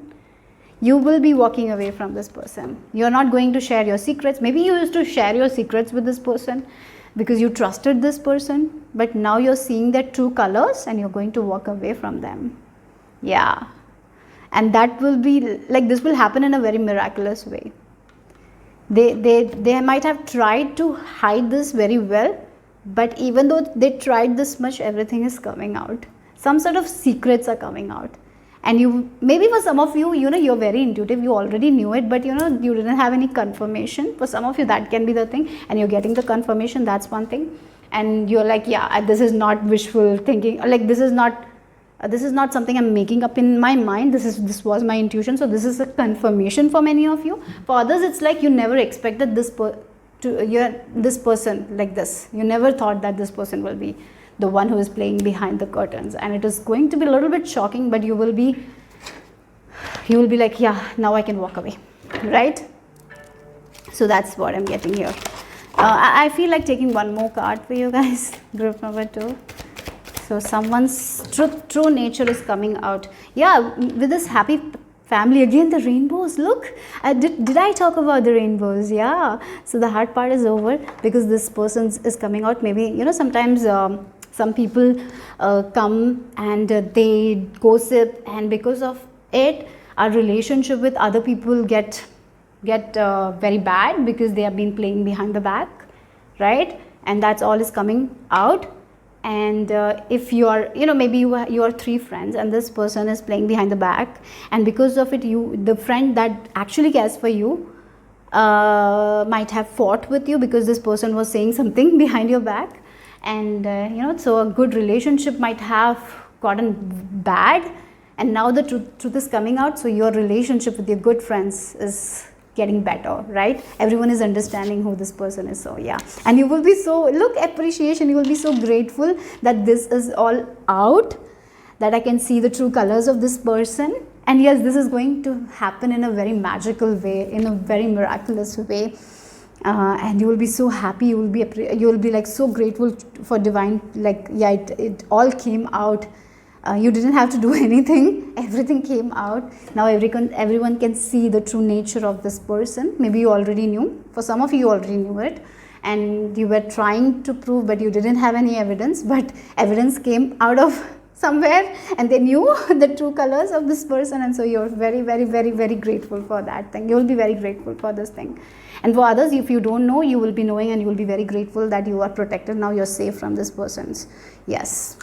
You will be walking away from this person. You're not going to share your secrets. Maybe you used to share your secrets with this person because you trusted this person, but now you're seeing their true colors and you're going to walk away from them. Yeah. And that will be like, this will happen in a very miraculous way. They might have tried to hide this very well, but even though they tried this much, everything is coming out. Some sort of secrets are coming out. And you, maybe for some of you, you're very intuitive, you already knew it, but you didn't have any confirmation. For some of you, that can be the thing, and you're getting the confirmation, that's one thing. And you're like, yeah, this is not wishful thinking, like this is not something I'm making up in my mind. This was my intuition. So this is a confirmation for many of you. For others, it's like you never expected this person like this. You never thought that this person will be the one who is playing behind the curtains, and it is going to be a little bit shocking, but you will be like, yeah, now I can walk away, right? So that's what I'm getting here. I feel like taking one more card for you guys. Group number 2. So someone's true nature is coming out. Yeah, with this happy family, again the rainbows. Look, did I talk about the rainbows? Yeah. So the hard part is over, because this person is coming out. Maybe sometimes some people come and they gossip, and because of it, our relationship with other people get very bad, because they have been playing behind the back, right? And that's all is coming out. And if you are, maybe you are 3 friends, and this person is playing behind the back, and because of it, the friend that actually cares for you might have fought with you, because this person was saying something behind your back. And so a good relationship might have gotten bad, and now the truth is coming out. So your relationship with your good friends is getting better, right? Everyone is understanding who this person is. So yeah, and you will be so, appreciation, you will be so grateful that this is all out, that I can see the true colors of this person. And yes, this is going to happen in a very magical way, in a very miraculous way. And you will be so happy, you will be like so grateful for divine, like, yeah, it all came out. You didn't have to do anything, everything came out. Now everyone can see the true nature of this person. Maybe you already knew. For some of you already knew it, and you were trying to prove, but you didn't have any evidence, but evidence came out of somewhere, and they knew the true colors of this person. And so you're very, very, very, very grateful for that thing. You will be very grateful for this thing. And for others, if you don't know, you will be knowing, and you will be very grateful that you are protected. Now you're safe from this person's. Yes.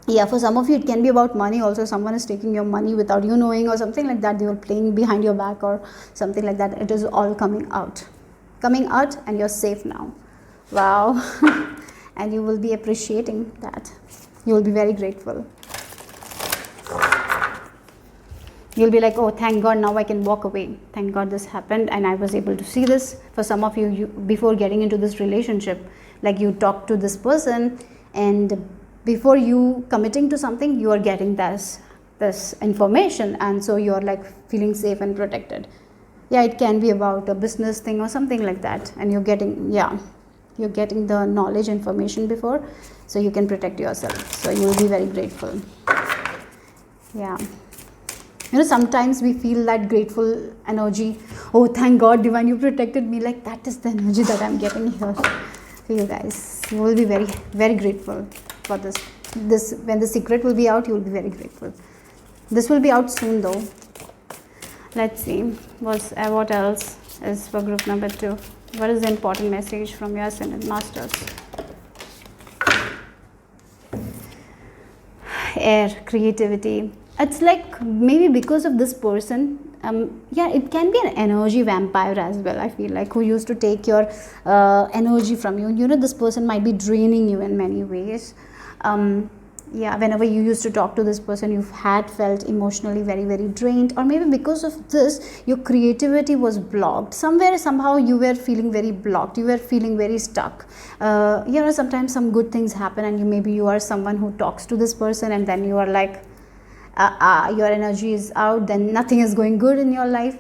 Yeah, for some of you, it can be about money also. Someone is taking your money without you knowing, or something like that. They were playing behind your back or something like that. It is all coming out, and you're safe now. Wow. And you will be appreciating that. You will be very grateful. You'll be like, oh, thank God, now I can walk away. Thank God this happened and I was able to see this. For some of you, before getting into this relationship, like you talk to this person, and before you committing to something, you are getting this information, and so you're like feeling safe and protected. Yeah, it can be about a business thing or something like that, and you're getting, yeah, you're getting the knowledge, information before, so you can protect yourself. So you will be very grateful. Yeah. You know, sometimes we feel that grateful energy. Oh, thank God, Divine, you protected me. Like, that is the energy that I'm getting here for you guys. You will be very, very grateful for this. When the secret will be out, you will be very grateful. This will be out soon, though. Let's see. What else is for group number 2? What is the important message from your Ascended Masters? Air, creativity. It's like maybe because of this person, yeah, it can be an energy vampire as well, I feel like, who used to take your energy from you. You know, this person might be draining you in many ways. Yeah, whenever you used to talk to this person, you had felt emotionally very, very drained, or maybe because of this, your creativity was blocked. Somehow you were feeling very blocked. You were feeling very stuck. You know, sometimes some good things happen, and maybe you are someone who talks to this person, and then you are like, your energy is out, then nothing is going good in your life.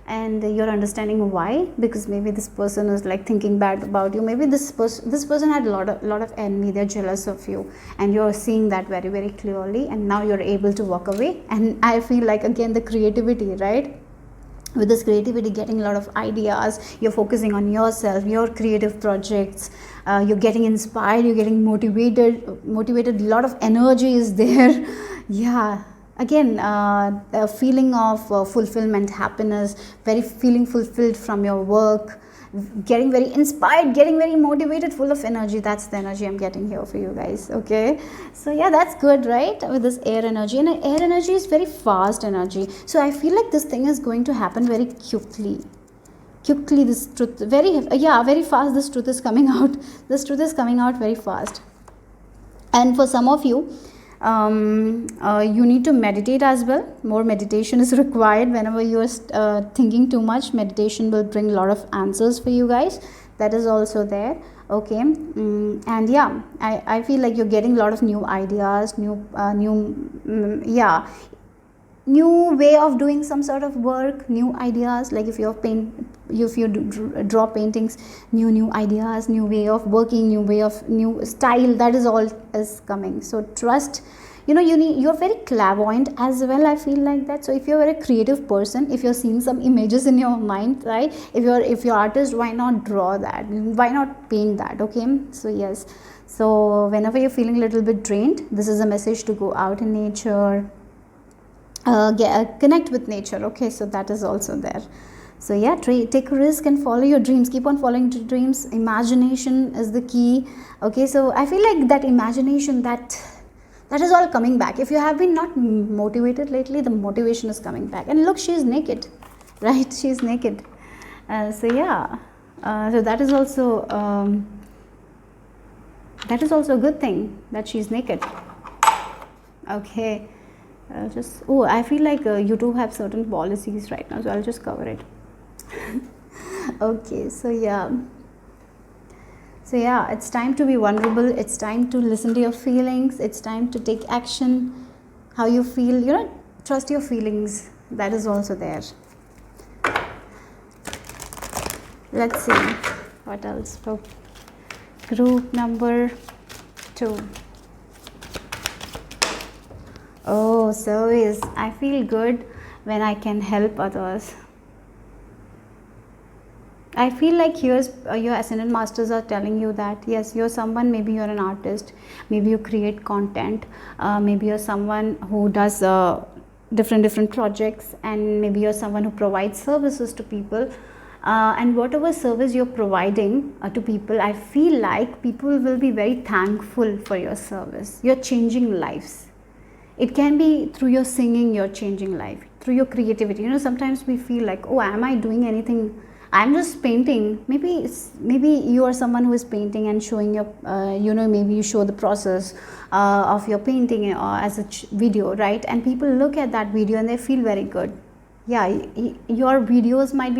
And you're understanding why, because maybe this person is like thinking bad about you. Maybe this person had a lot of envy. They're jealous of you, and you're seeing that very, very clearly, and now you're able to walk away. And I feel like, again, the creativity, right? With this creativity, getting a lot of ideas, you're focusing on yourself, your creative projects, you're getting inspired, you're getting motivated, a lot of energy is there. Yeah. Again, a feeling of fulfillment, happiness, feeling fulfilled from your work, getting very inspired, getting very motivated, full of energy. That's the energy I'm getting here for you guys. Okay, so yeah, that's good, right? With this air energy, and air energy is very fast energy. So I feel like this thing is going to happen very quickly. This truth, very fast. This truth is coming out. This truth is coming out very fast. And for some of you, you need to meditate as well. More meditation is required. Whenever you are thinking too much, meditation will bring a lot of answers for you guys. That is also there. Okay. And yeah, I feel like you're getting a lot of new ideas, new way of doing some sort of work, new ideas. Like if you draw paintings, new ideas, new way of working, new style, that is all is coming. So trust. You know, you're very clairvoyant as well, I feel like that. So if you're a creative person, if you're seeing some images in your mind, right, if you're artist, why not draw that, why not paint that? Okay, so yes, so whenever you're feeling a little bit drained, this is a message to go out in nature, connect with nature. Okay, so that is also there. So yeah, take a risk and follow your dreams. Keep on following your dreams. Imagination is the key. Okay, so I feel like that imagination, that is all coming back. If you have been not motivated lately, the motivation is coming back. And look, she is naked, right? She is naked. So yeah, so that is also a good thing that she is naked. Okay. I feel like you do have certain policies right now, so I'll just cover it. Okay, so yeah, it's time to be vulnerable. It's time to listen to your feelings. It's time to take action. How you feel, you know, trust your feelings. That is also there. Let's see what else for group number 2. Oh, service. I feel good when I can help others. I feel like here's your Ascended Masters are telling you that yes, you're someone, maybe you're an artist, maybe you create content, maybe you're someone who does different projects, and maybe you're someone who provides services to people. And whatever service you're providing to people, I feel like people will be very thankful for your service. You're changing lives. It can be through your singing, you're changing life, through your creativity. You know, sometimes we feel like, oh, am I doing anything? I'm just painting. Maybe you are someone who is painting and showing your, maybe you show the process of your painting as a video, right? And people look at that video and they feel very good. Yeah, your videos might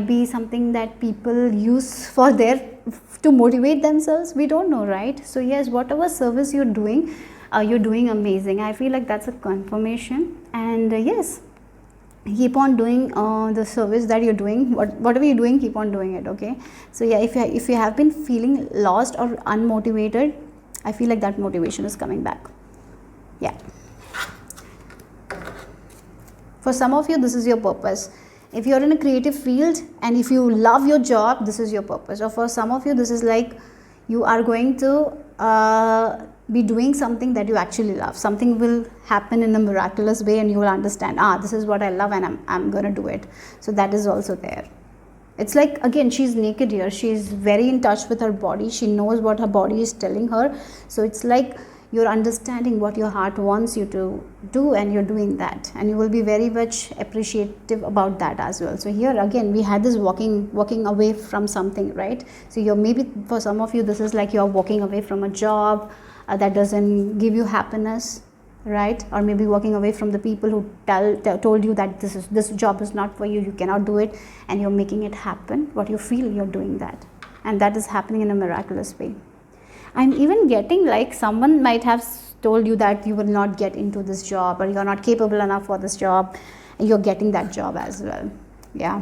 be something that people use to motivate themselves. We don't know, right? So yes, whatever service you're doing amazing. I feel like that's a confirmation. And yes, keep on doing the service that you're doing. Whatever you're doing, keep on doing it. Okay, so yeah, if you have been feeling lost or unmotivated, I feel like that motivation is coming back. Yeah, for some of you this is your purpose. If you're in a creative field and if you love your job, this is your purpose. Or for some of you, this is like you are going to be doing something that you actually love. Something will happen in a miraculous way and you will understand, this is what I love and I'm going to do it. So that is also there. It's like, again, she's naked here. She's very in touch with her body. She knows what her body is telling her. So it's like you're understanding what your heart wants you to do and you're doing that. And you will be very much appreciative about that as well. So here again, we had this walking away from something, right? So you're maybe, for some of you, this is like you're walking away from a job that doesn't give you happiness, right? Or maybe walking away from the people who told you that this job is not for you, you cannot do it, and you're making it happen. What you feel, you're doing that. And that is happening in a miraculous way. I'm even getting like someone might have told you that you will not get into this job or you're not capable enough for this job, and you're getting that job as well. Yeah.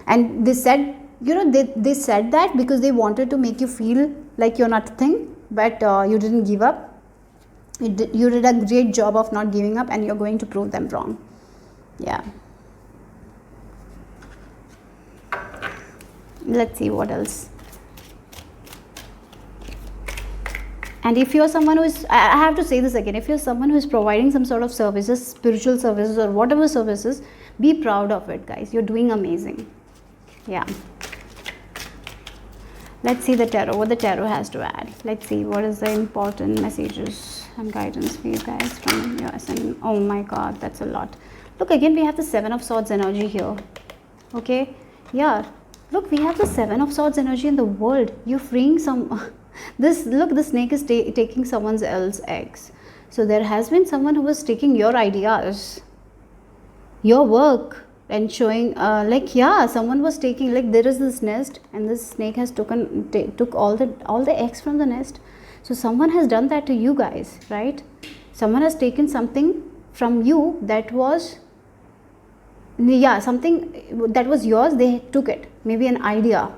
And they said, they said that because they wanted to make you feel like you're nothing, but you didn't give up. You did a great job of not giving up, and you're going to prove them wrong. Yeah. Let's see what else. And if you're someone who is, I have to say this again, if you're someone who is providing some sort of services, spiritual services or whatever services, be proud of it, guys. You're doing amazing. Yeah. Let's see the tarot, what the tarot has to add. Let's see what is the important messages and guidance for you guys from your ascendant. Oh my God, that's a lot. Look, again, we have the 7 of Swords energy here. Okay. Yeah. Look, we have the 7 of Swords energy in the world. You're freeing some... the snake is taking someone else's eggs. So there has been someone who was taking your ideas, your work, and showing someone was taking, like, there is this nest and this snake has took all the eggs from the nest. So someone has done that to you guys, right? Someone has taken something from you that was something that was yours. They took it, maybe an idea,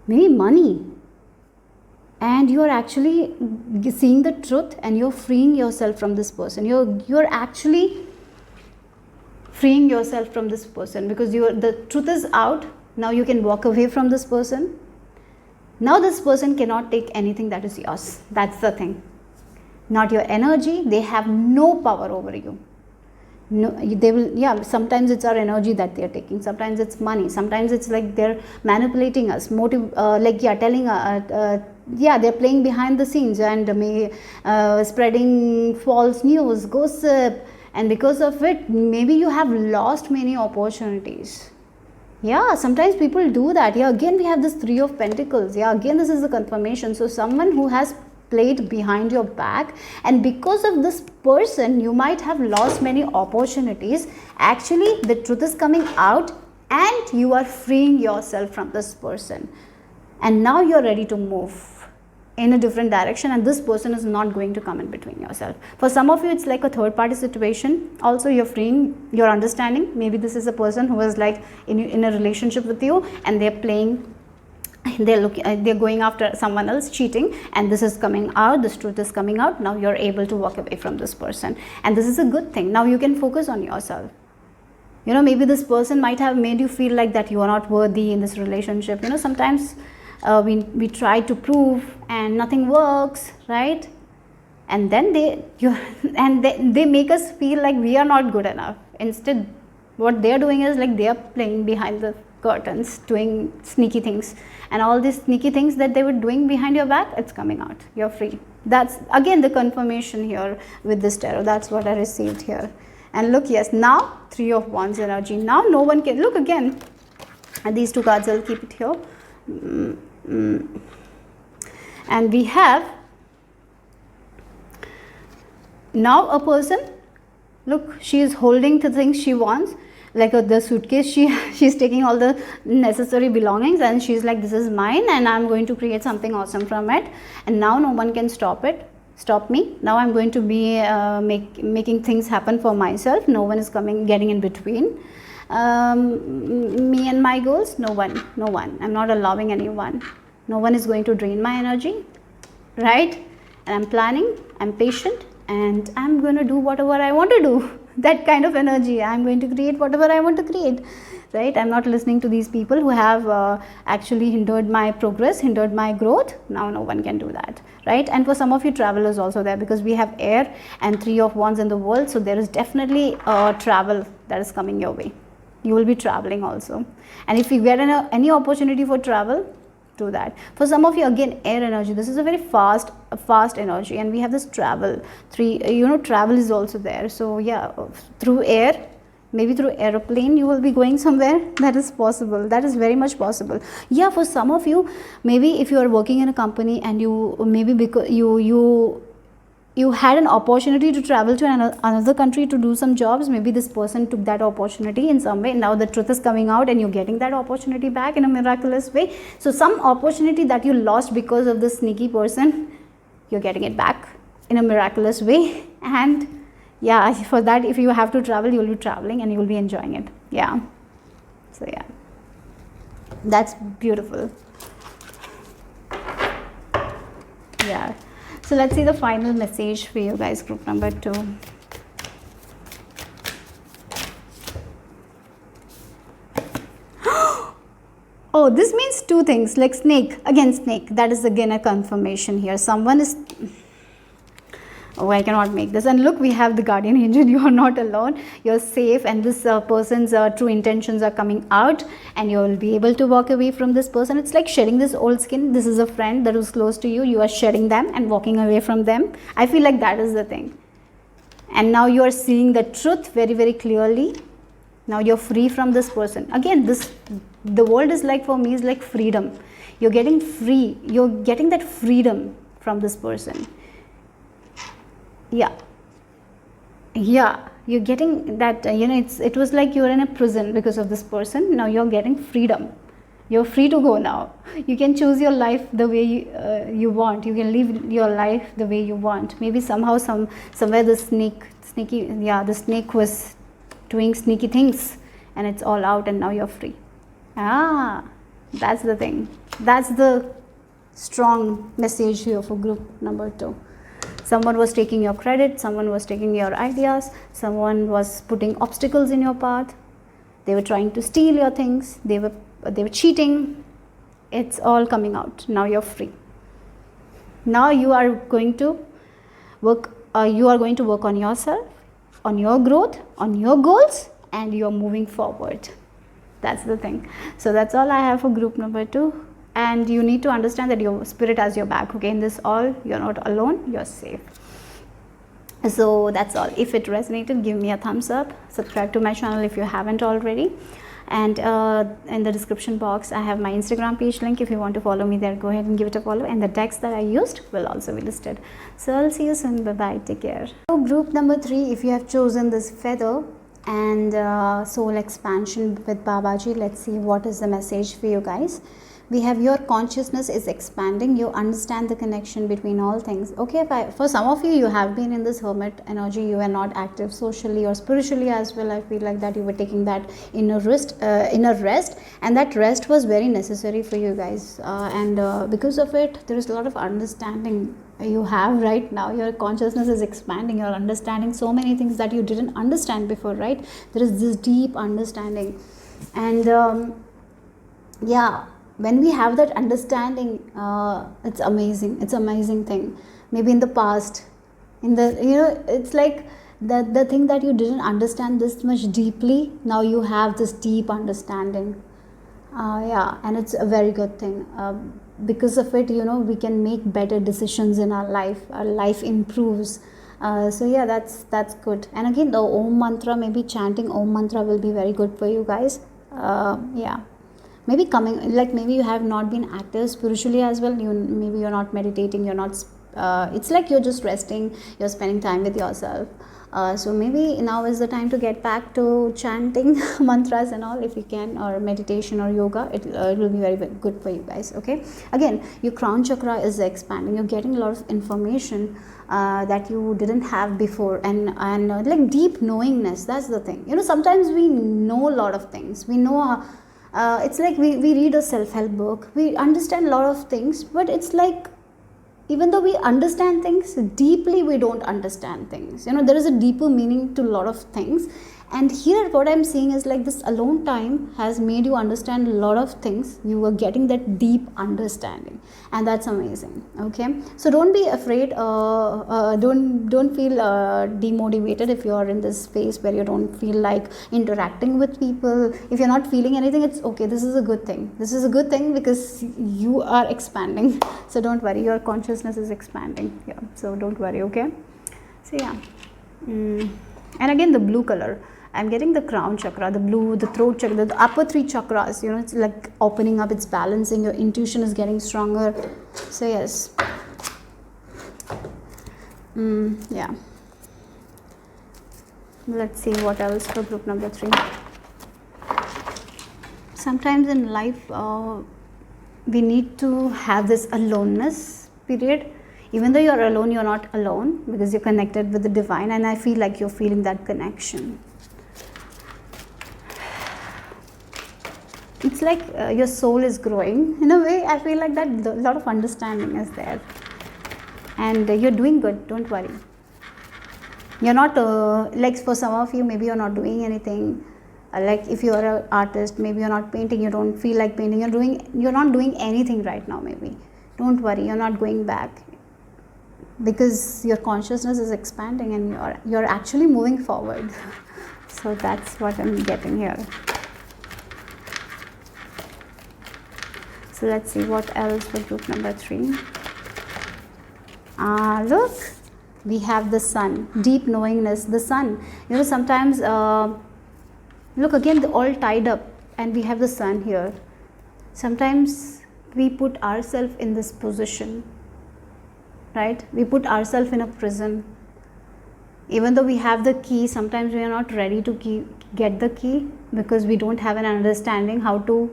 maybe money. And you are actually seeing the truth and you're freeing yourself from this person. You're actually freeing yourself from this person because the truth is out. Now you can walk away from this person. Now this person cannot take anything that is yours. That's the thing. Not your energy. They have no power over you. No, they will, sometimes it's our energy that they're taking. Sometimes it's money. Sometimes it's like they're manipulating us, telling they're playing behind the scenes and spreading false news, gossip, and because of it, maybe you have lost many opportunities. Yeah, sometimes people do that. Yeah, again, we have this 3 of Pentacles. Yeah, again, this is a confirmation. So someone who has played behind your back, and because of this person, you might have lost many opportunities. Actually, the truth is coming out and you are freeing yourself from this person. And now you're ready to move in a different direction, and this person is not going to come in between yourself. For some of you, it's like a third party situation. Also, you're freeing your understanding. Maybe this is a person who is like in a relationship with you and they're playing, they're going after someone else, cheating, and this is coming out, this truth is coming out. Now you're able to walk away from this person, and this is a good thing. Now you can focus on yourself. Maybe this person might have made you feel like that you are not worthy in this relationship. Sometimes we try to prove and nothing works, right? And then they make us feel like we are not good enough. Instead, what they're doing is like they are playing behind the curtains, doing sneaky things, and all these sneaky things that they were doing behind your back, it's coming out. You're free. That's again the confirmation here with this tarot. That's what I received here. And look, yes, now 3 of Wands energy. Now no one can look again. And these 2 cards, I'll keep it here. And we have now a person. Look, she is holding the things she wants. Like the suitcase, she's taking all the necessary belongings and she's like, this is mine and I'm going to create something awesome from it, and now no one can stop it. stop me. Now I'm going to be making things happen for myself. No one is getting in between me and my goals. No one. I'm not allowing anyone. No one is going to drain my energy, right? And I'm planning, I'm patient, and I'm going to do whatever I want to do. That kind of energy. I'm going to create whatever I want to create, right? I'm not listening to these people who have actually hindered my progress, hindered my growth. Now no one can do that, right? And for some of you, travel is also there, because we have air and 3 of Wands in the world. So there is definitely travel that is coming your way. You will be traveling also, and if you get any opportunity for travel, do that. For some of you, again, air energy. This is a very fast energy, and we have this travel. Travel is also there. So yeah, through air, maybe through aeroplane, you will be going somewhere. That is possible. That is very much possible. Yeah, for some of you, maybe if you are working in a company and you maybe because you had an opportunity to travel to another country to do some jobs. Maybe this person took that opportunity in some way. Now the truth is coming out and you're getting that opportunity back in a miraculous way. So some opportunity that you lost because of this sneaky person, you're getting it back in a miraculous way. And yeah, for that, if you have to travel, you'll be traveling and you'll be enjoying it. Yeah. So yeah, that's beautiful. Yeah. So let's see the final message for you guys, group number 2. Oh, this means 2 things, like snake. Again, snake. That is again a confirmation here. Someone is... Oh, I cannot make this. And look, we have the guardian angel. You are not alone. You're safe, and this person's true intentions are coming out, and you will be able to walk away from this person. It's like shedding this old skin. This is a friend that was close to you. You are shedding them and walking away from them. I feel like that is the thing. And now you are seeing the truth very, very clearly. Now you're free from this person. Again, the world is like, for me, is like freedom. You're getting free. You're getting that freedom from this person. Yeah, you're getting that, it was like you were in a prison because of this person. Now you're getting freedom. You're free to go now. You can choose your life the way you want. You can live your life the way you want. Maybe somehow, somewhere the the snake was doing sneaky things, and it's all out, and now you're free. That's the thing. That's the strong message here for group number 2. Someone was taking your credit, someone was taking your ideas, someone was putting obstacles in your path. They were trying to steal your things, they were cheating. It's all coming out. Now you're free. Now you are going to work on yourself, on your growth, on your goals, and you're moving forward. That's the thing. So that's all I have for group number 2. And you need to understand that your spirit has your back. Okay, in this all, you're not alone, you're safe. So that's all. If it resonated, give me a thumbs up. Subscribe to my channel if you haven't already. And in the description box, I have my Instagram page link. If you want to follow me there, go ahead and give it a follow. And the decks that I used will also be listed. So I'll see you soon. Bye-bye. Take care. So group number 3, if you have chosen this feather and soul expansion with Babaji, let's see what is the message for you guys. We have your consciousness is expanding. You understand the connection between all things. Okay, for some of you, you have been in this hermit energy. You are not active socially or spiritually as well. I feel like that you were taking that inner rest, and that rest was very necessary for you guys. And because of it, there is a lot of understanding you have right now. Your consciousness is expanding. You're understanding so many things that you didn't understand before, right? There is this deep understanding, and yeah. When we have that understanding, it's amazing. It's an amazing thing. Maybe in the past, it's like the thing that you didn't understand this much deeply. Now you have this deep understanding. Yeah, and it's a very good thing. Because of it, we can make better decisions in our life. Our life improves. So yeah, that's good. And again, the Om mantra, maybe chanting Om mantra will be very good for you guys. Yeah. Maybe maybe you have not been active spiritually as well. Maybe you're not meditating, you're not, it's like you're just resting, you're spending time with yourself. So maybe now is the time to get back to chanting mantras and all, if you can, or meditation or yoga. It will be very good for you guys. Okay, again, your crown chakra is expanding. You're getting a lot of information that you didn't have before, and like deep knowingness. That's the thing. Sometimes we know a lot of things. We know it's like we read a self-help book, we understand a lot of things, but it's like, even though we understand things deeply, we don't understand things. There is a deeper meaning to a lot of things. And here what I'm seeing is like this alone time has made you understand a lot of things. You are getting that deep understanding, and that's amazing. Okay, so don't be afraid. Don't feel demotivated if you are in this phase where you don't feel like interacting with people. If you're not feeling anything, it's okay. This is a good thing. This is a good thing because you are expanding. So don't worry. Your consciousness is expanding. Yeah. So don't worry. Okay. So yeah. And again, the blue color. I'm getting the crown chakra, the blue, the throat chakra, the upper three chakras. It's like opening up, it's balancing. Your intuition is getting stronger. So yes. Yeah. Let's see what else for group number 3. Sometimes in life, we need to have this aloneness period. Even though you're alone, you're not alone, because you're connected with the divine, and I feel like you're feeling that connection. It's like your soul is growing. In a way, I feel like that a lot of understanding is there. And you're doing good, don't worry. You're not, like for some of you, maybe you're not doing anything. Like if you're an artist, maybe you're not painting, you don't feel like painting, you're not doing anything right now maybe. Don't worry, you're not going back. Because your consciousness is expanding and you're actually moving forward. So that's what I'm getting here. So let's see what else for group number 3. Look, we have the sun, deep knowingness, the sun. Sometimes, look again, they're all tied up, and we have the sun here. Sometimes we put ourselves in this position, right? We put ourselves in a prison. Even though we have the key, sometimes we are not ready to get the key, because we don't have an understanding how to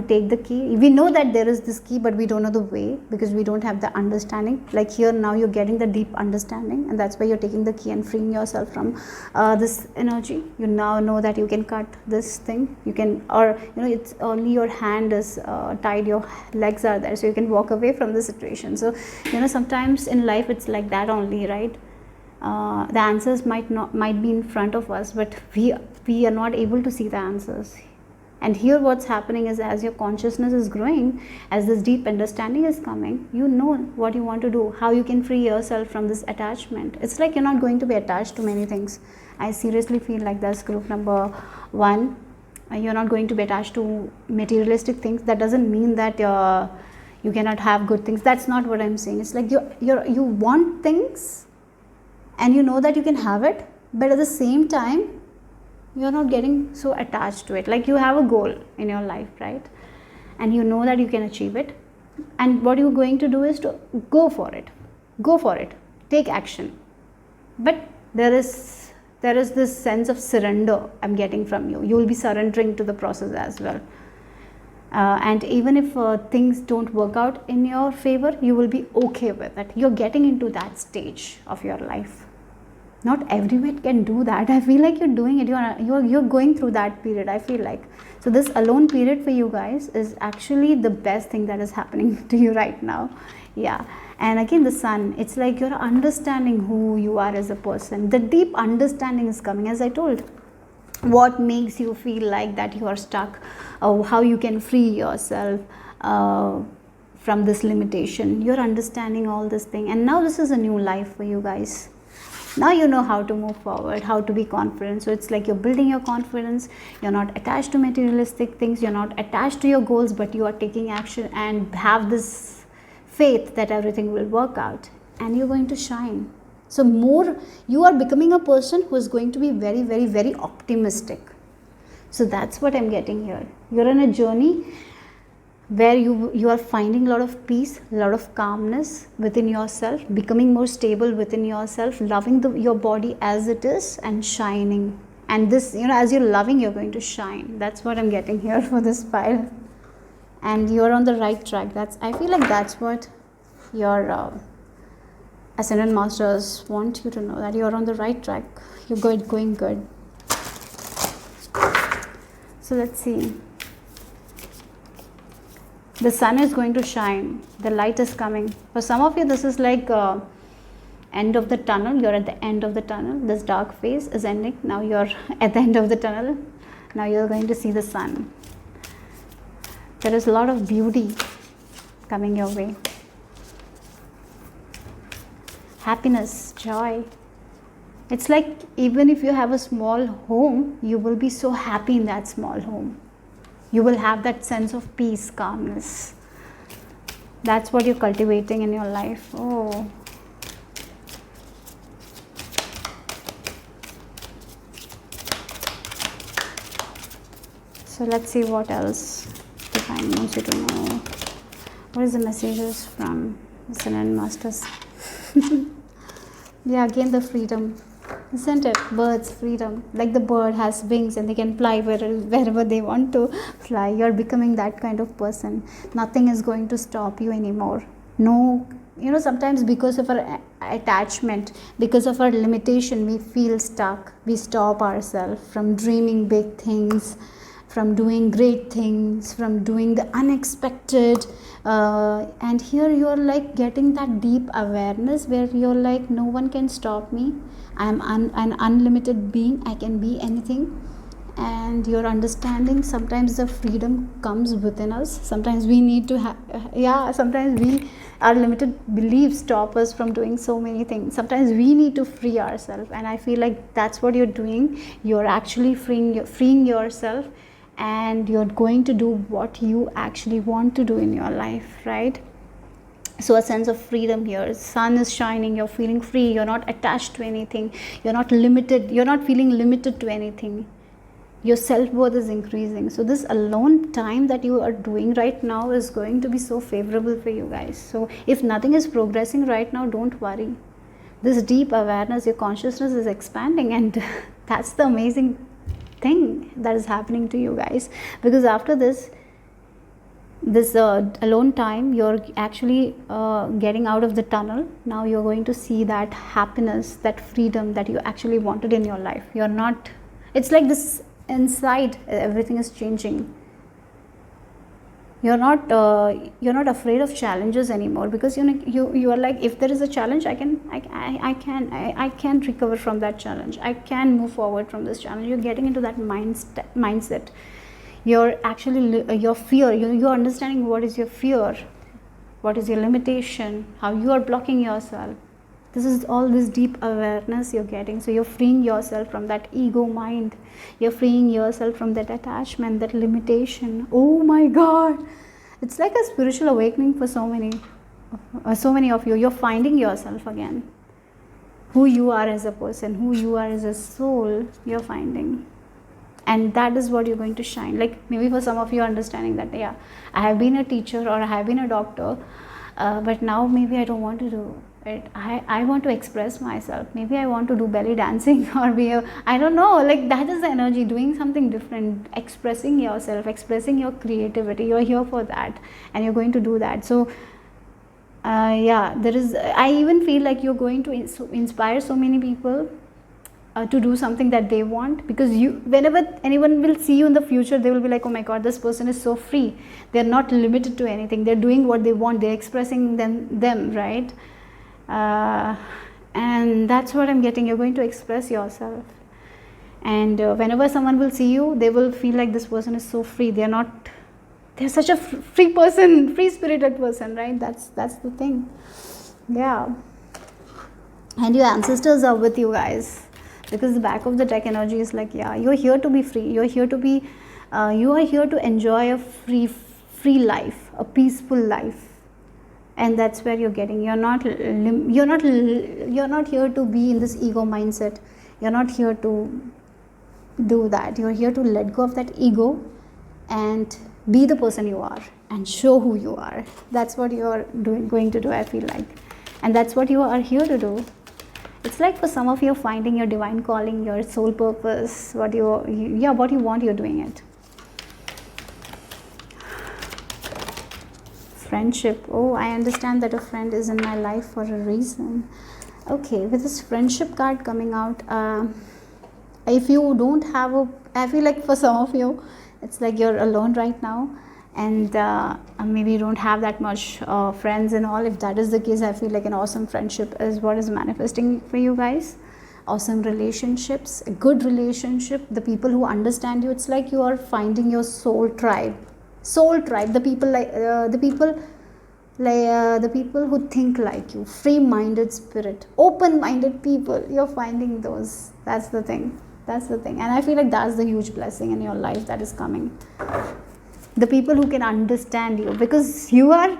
take the key. We know that there is this key, but we don't know the way, because we don't have the understanding. Like here now you're getting the deep understanding, and that's why you're taking the key and freeing yourself from this energy. You now know that you can cut this thing. You can, or it's only your hand is tied, your legs are there, so you can walk away from the situation. So sometimes in life it's like that only, right? The answers might be in front of us, but we are not able to see the answers. And here what's happening is, as your consciousness is growing, as this deep understanding is coming, you know what you want to do, how you can free yourself from this attachment. It's like you're not going to be attached to many things. I seriously feel like that's group number 1. You're not going to be attached to materialistic things. That doesn't mean that you cannot have good things. That's not what I'm saying. It's like you want things, and you know that you can have it, but at the same time, you're not getting so attached to it. Like you have a goal in your life, right? And you know that you can achieve it. And what you're going to do is to go for it. Go for it. Take action. But there is this sense of surrender I'm getting from you. You will be surrendering to the process as well. And even if things don't work out in your favor, you will be okay with it. You're getting into that stage of your life. Not everyone can do that. I feel like you're doing it. You're going through that period, I feel like. So this alone period for you guys is actually the best thing that is happening to you right now. Yeah. And again, the sun, it's like you're understanding who you are as a person. The deep understanding is coming, as I told. What makes you feel like that you are stuck, how you can free yourself from this limitation. You're understanding all this thing, and now this is a new life for you guys. Now you know how to move forward, how to be confident. So it's like you're building your confidence. You're not attached to materialistic things. You're not attached to your goals, but you are taking action and have this faith that everything will work out, and you're going to shine. So you are becoming a person who is going to be very, very, very optimistic. So that's what I'm getting here. You're on a journey where you are finding a lot of peace, a lot of calmness within yourself, becoming more stable within yourself, loving your body as it is and shining. And this, as you're loving, you're going to shine. That's what I'm getting here for this pile. And you're on the right track. I feel like that's what your ascended masters want you to know, that you're on the right track. You're going good. So let's see. The sun is going to shine. The light is coming. For some of you, this is like end of the tunnel. You're at the end of the tunnel. This dark phase is ending. Now you're at the end of the tunnel. Now you're going to see the sun. There is a lot of beauty coming your way. Happiness, joy. It's like even if you have a small home, you will be so happy in that small home. You will have that sense of peace, calmness. That's what you're cultivating in your life. Oh. So let's see what else Divine wants you to know. What is the messages from Ascended Masters? Yeah, again the freedom. Isn't it? Birds, freedom. Like the bird has wings and they can fly wherever they want to fly. You're becoming that kind of person. Nothing is going to stop you anymore. No, sometimes because of our attachment, because of our limitation, we feel stuck. We stop ourselves from dreaming big things, from doing great things, from doing the unexpected. And here you're like getting that deep awareness where you're like, no one can stop me. I'm an unlimited being. I can be anything. And you're understanding sometimes the freedom comes within us. Sometimes we need to sometimes our limited beliefs stop us from doing so many things. Sometimes we need to free ourselves. And I feel like that's what you're doing. You're actually freeing yourself. And you're going to do what you actually want to do in your life, right? So a sense of freedom here. Sun is shining. You're feeling free. You're not attached to anything. You're not limited. You're not feeling limited to anything. Your self-worth is increasing. So this alone time that you are doing right now is going to be so favorable for you guys. So if nothing is progressing right now, don't worry. This deep awareness, your consciousness is expanding, and that's the amazing thing that is happening to you guys. Because after this alone time, you're actually getting out of the tunnel. Now you're going to see that happiness, that freedom that you actually wanted in your life. You're not, it's like this inside, everything is changing. You're not afraid of challenges anymore, because you are like, if there is a challenge, I can recover from that challenge. I can move forward from this challenge. You're getting into that mindset. You're actually your fear. You're understanding what is your fear, what is your limitation, how you are blocking yourself. This is all this deep awareness you're getting. So you're freeing yourself from that ego mind. You're freeing yourself from that attachment, that limitation. Oh my God. It's like a spiritual awakening for so many of you. You're finding yourself again. Who you are as a person, who you are as a soul, you're finding. And that is what you're going to shine. Like maybe for some of you understanding that, yeah, I have been a teacher or I have been a doctor, but now maybe I don't want to do it. I want to express myself. Maybe I want to do belly dancing or I don't know, like that is the energy, doing something different, expressing yourself, expressing your creativity. You're here for that and you're going to do that. So I even feel like you're going to inspire so many people to do something that they want, because whenever anyone will see you in the future, they will be like, oh my God, this person is so free. They're not limited to anything. They're doing what they want. They're expressing them, right? And that's what I'm getting. You're going to express yourself. And whenever someone will see you, they will feel like this person is so free. They're such a free person, free-spirited person, right? That's the thing. Yeah. And your ancestors are with you guys. Because the back of the deck energy is like, yeah, you're here to be free. You're here to be, you are here to enjoy a free life, a peaceful life, and that's where you're getting. You're not here to be in this ego mindset. You're not here to do that. You're here to let go of that ego and be the person you are. and show who you are. That's what you are going to do, I feel like. And that's what you are here to do. It's like for some of you, finding your divine calling, your soul purpose, what you want, you're doing it. Friendship. Oh, I understand that a friend is in my life for a reason. Okay, with this friendship card coming out, if you don't have I feel like for some of you, it's like you're alone right now, and maybe you don't have that much friends and all. If that is the case, I feel like an awesome friendship is what is manifesting for you guys. Awesome relationships, a good relationship, the people who understand you. It's like you are finding your soul tribe, the people the people who think like you, free-minded spirit, open-minded people. You're finding those. That's the thing, and I feel like that's the huge blessing in your life that is coming. The people who can understand you, because you're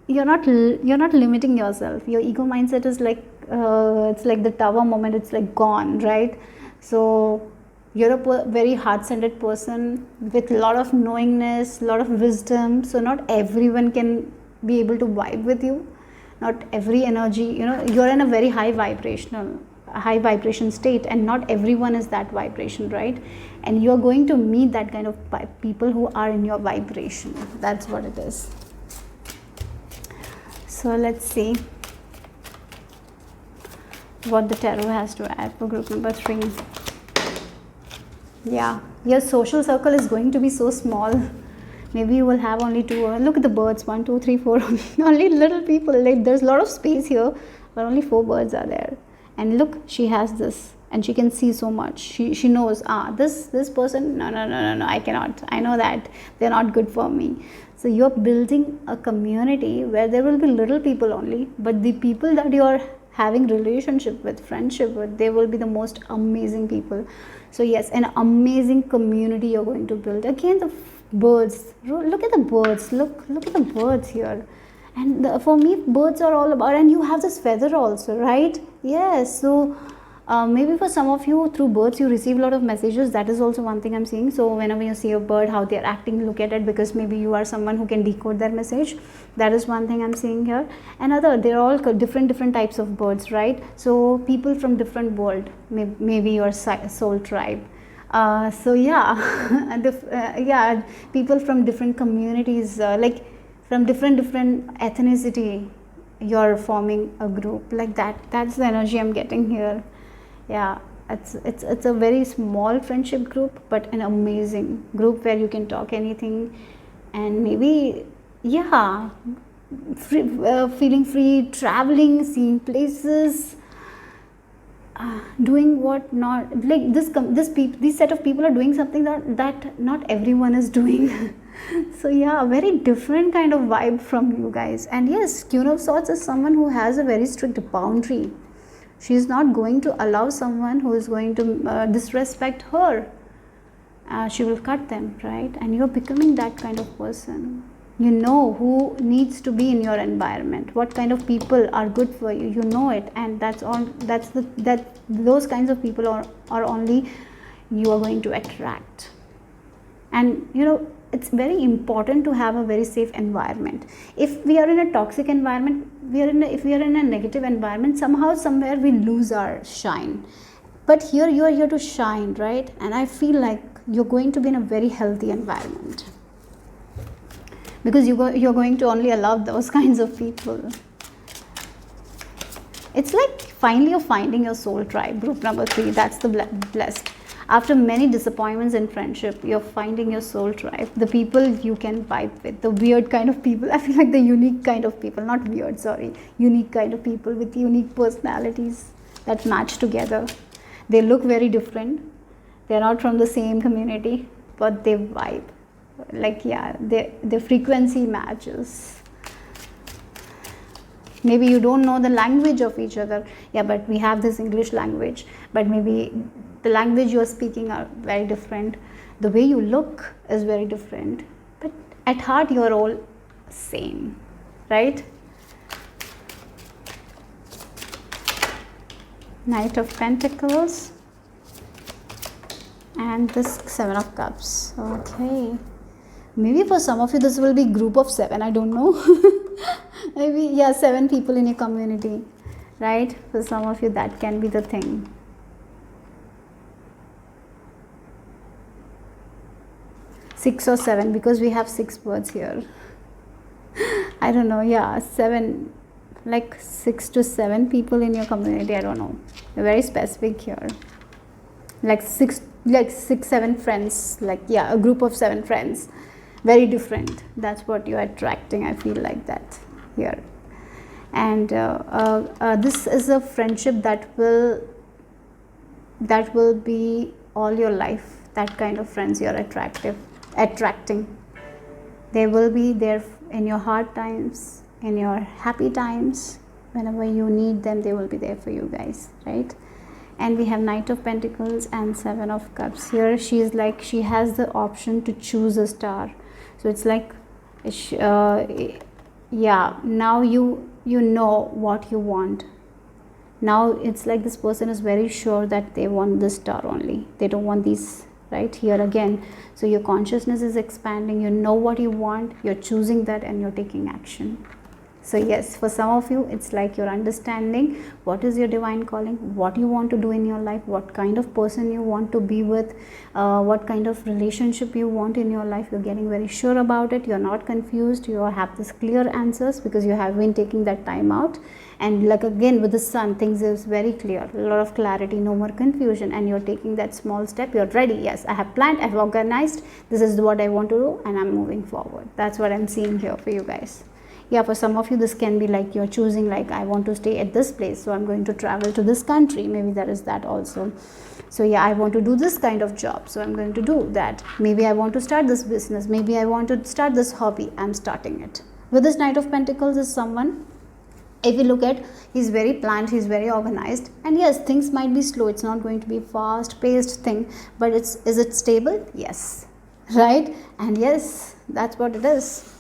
not limiting yourself. Your ego mindset is like it's like the tower moment, it's like gone, right? So you're a very heart-centered person with a lot of knowingness, a lot of wisdom. So not everyone can be able to vibe with you. Not every energy, you're in a very high vibration state, and not everyone is that vibration, right? And you're going to meet that kind of people who are in your vibration. That's what it is. So let's see what the tarot has to add for group number 3. Yeah, your social circle is going to be so small. Maybe you will have only 2. Look at the birds, 1, 2, 3, 4. Only little people. Like, there's a lot of space here, but only 4 birds are there. And look, she has this, and she can see so much. She knows, this person, no, I cannot. I know that they're not good for me. So you're building a community where there will be little people only, but the people that you're having relationship with, friendship with, they will be the most amazing people. So yes, an amazing community you're going to build. Again, the birds. Look at the birds. Look at the birds here. And for me, birds are all about, and you have this feather also, right? Yes. So maybe for some of you, through birds you receive a lot of messages. That is also one thing I'm seeing. So whenever you see a bird, how they're acting, look at it, because maybe you are someone who can decode their message. That is one thing I'm seeing here. Another, they're all different types of birds, right? So people from different world, maybe your soul tribe. So yeah, people from different communities, like from different ethnicity, you're forming a group like that. That's the energy I'm getting here. Yeah, it's a very small friendship group, but an amazing group where you can talk anything, and maybe feeling free, traveling, seeing places, doing what not, like this set of people are doing something that not everyone is doing. So yeah, a very different kind of vibe from you guys. And yes, Queen of Swords is someone who has a very strict boundary. She is not going to allow someone who is going to disrespect her. She will cut them, right? And you're becoming that kind of person. You know who needs to be in your environment, what kind of people are good for you. You know it, and those kinds of people are only you are going to attract. And it's very important to have a very safe environment. If we are in a toxic environment, if we are in a negative environment, somehow somewhere we lose our shine. But here you are here to shine, right? And I feel like you're going to be in a very healthy environment, because you're going to only allow those kinds of people. It's like finally you're finding your soul tribe, group number 3. That's the blessed. After many disappointments in friendship, you're finding your soul tribe, the people you can vibe with, the weird kind of people. I feel like the unique kind of people, not weird, sorry, unique kind of people with unique personalities that match together. They look very different. They're not from the same community, but they vibe. Like, yeah, the frequency matches. Maybe you don't know the language of each other. Yeah, but we have this English language, but maybe the language you're speaking are very different. The way you look is very different, but at heart you're all same, right? Knight of Pentacles and this 7 of Cups. Okay. Maybe for some of you this will be group of 7, I don't know. Maybe, yeah, 7 people in your community, right? For some of you that can be the thing. Six or 7, because we have 6 words here. I don't know, yeah, 7, like 6 to 7 people in your community, I don't know. They're very specific here. Like 6, 7 friends, like, yeah, a group of 7 friends. Very different. That's what you're attracting, I feel like that here. And this is a friendship that will be all your life. That kind of friends you're attracting. They will be there in your hard times, in your happy times. Whenever you need them, they will be there for you guys, right? And we have Knight of Pentacles and 7 of Cups. Here she is like, she has the option to choose a star. So it's like, yeah, now you know what you want. Now it's like this person is very sure that they want this star only. They don't want these, right? Here again. So your consciousness is expanding. You know what you want. You're choosing that and you're taking action. So yes, for some of you, it's like you're understanding what is your divine calling, what you want to do in your life, what kind of person you want to be with, what kind of relationship you want in your life. You're getting very sure about it. You're not confused. You have this clear answers because you have been taking that time out. And like again with the sun, things is very clear, a lot of clarity, no more confusion, and you're taking that small step. You're ready. Yes, I have planned, I've organized, this is what I want to do, and I'm moving forward. That's what I'm seeing here for you guys. Yeah, for some of you this can be like you're choosing, like, I want to stay at this place, so I'm going to travel to this country. Maybe there is that also. So yeah, I want to do this kind of job, so I'm going to do that. Maybe I want to start this business, maybe I want to start this hobby, I'm starting it. With this Knight of Pentacles is someone, if you look at, he's very planned, he's very organized, and yes, things might be slow. It's not going to be fast paced thing, but is it stable? Yes, right? And yes, that's what it is.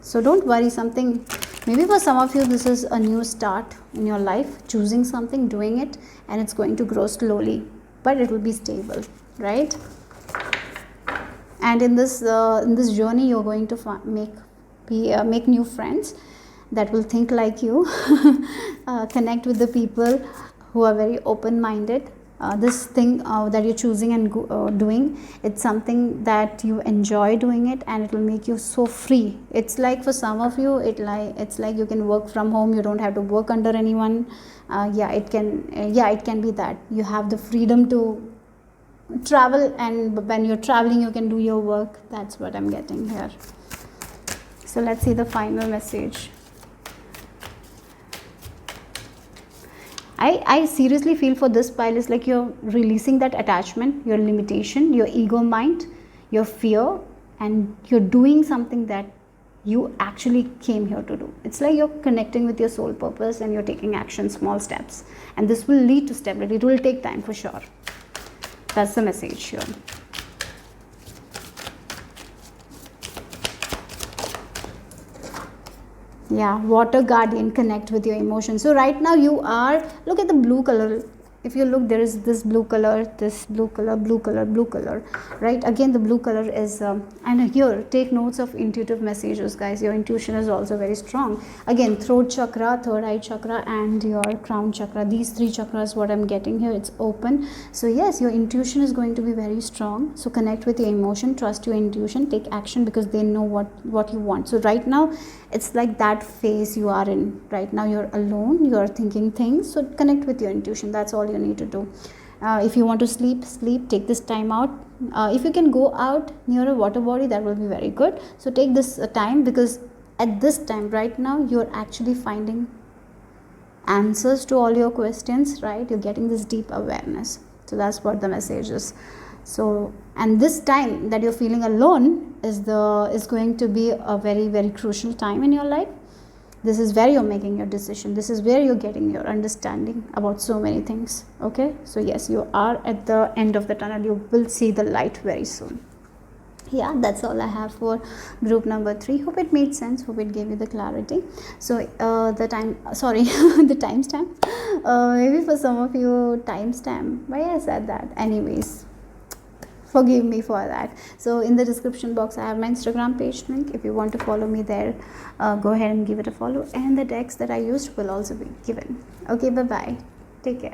So don't worry, something, maybe for some of you this is a new start in your life, choosing something, doing it, and it's going to grow slowly, but it will be stable, right? And in this journey, you're going to make new friends that will think like you, connect with the people who are very open-minded. This thing that you're choosing and doing, it's something that you enjoy doing it, and it will make you so free. It's like for some of you, it's like you can work from home. You don't have to work under anyone. It can be that you have the freedom to travel, and when you're traveling, you can do your work. That's what I'm getting here. So let's see the final message. I seriously feel for this pile is like you're releasing that attachment, your limitation, your ego mind, your fear, and you're doing something that you actually came here to do. It's like you're connecting with your soul purpose and you're taking action, small steps. And this will lead to stability. It will take time for sure. That's the message here. Yeah, water guardian, connect with your emotions. So right now you are, look at the blue color. If you look, there is this blue color, this blue color, blue color, blue color, right? Again, the blue color is, and here, take notes of intuitive messages, guys. Your intuition is also very strong. Again, throat chakra, third eye chakra, and your crown chakra. These 3 chakras, what I'm getting here, it's open. So yes, your intuition is going to be very strong. So connect with your emotion, trust your intuition, take action because they know what you want. So right now, it's like that phase you are in. Right now, you're alone, you're thinking things. So connect with your intuition. That's all you need to do. If you want to sleep, take this time out. If you can go out near a water body, that will be very good. So take this time, because at this time right now you're actually finding answers to all your questions, right? You're getting this deep awareness. So that's what the message is. So, and this time that you're feeling alone is going to be a very, very crucial time in your life. This is where you're making your decision. This is where you're getting your understanding about so many things. Okay, so yes, you are at the end of the tunnel. You will see the light very soon. Yeah, that's all I have for group number 3. Hope it made sense. Hope it gave you the clarity. So the timestamp. Maybe for some of you, timestamp. Why I said that? Anyways, forgive me for that. So in the description box I have my Instagram page link. If you want to follow me there, go ahead and give it a follow, and the decks that I used will also be given. Okay, bye bye, take care.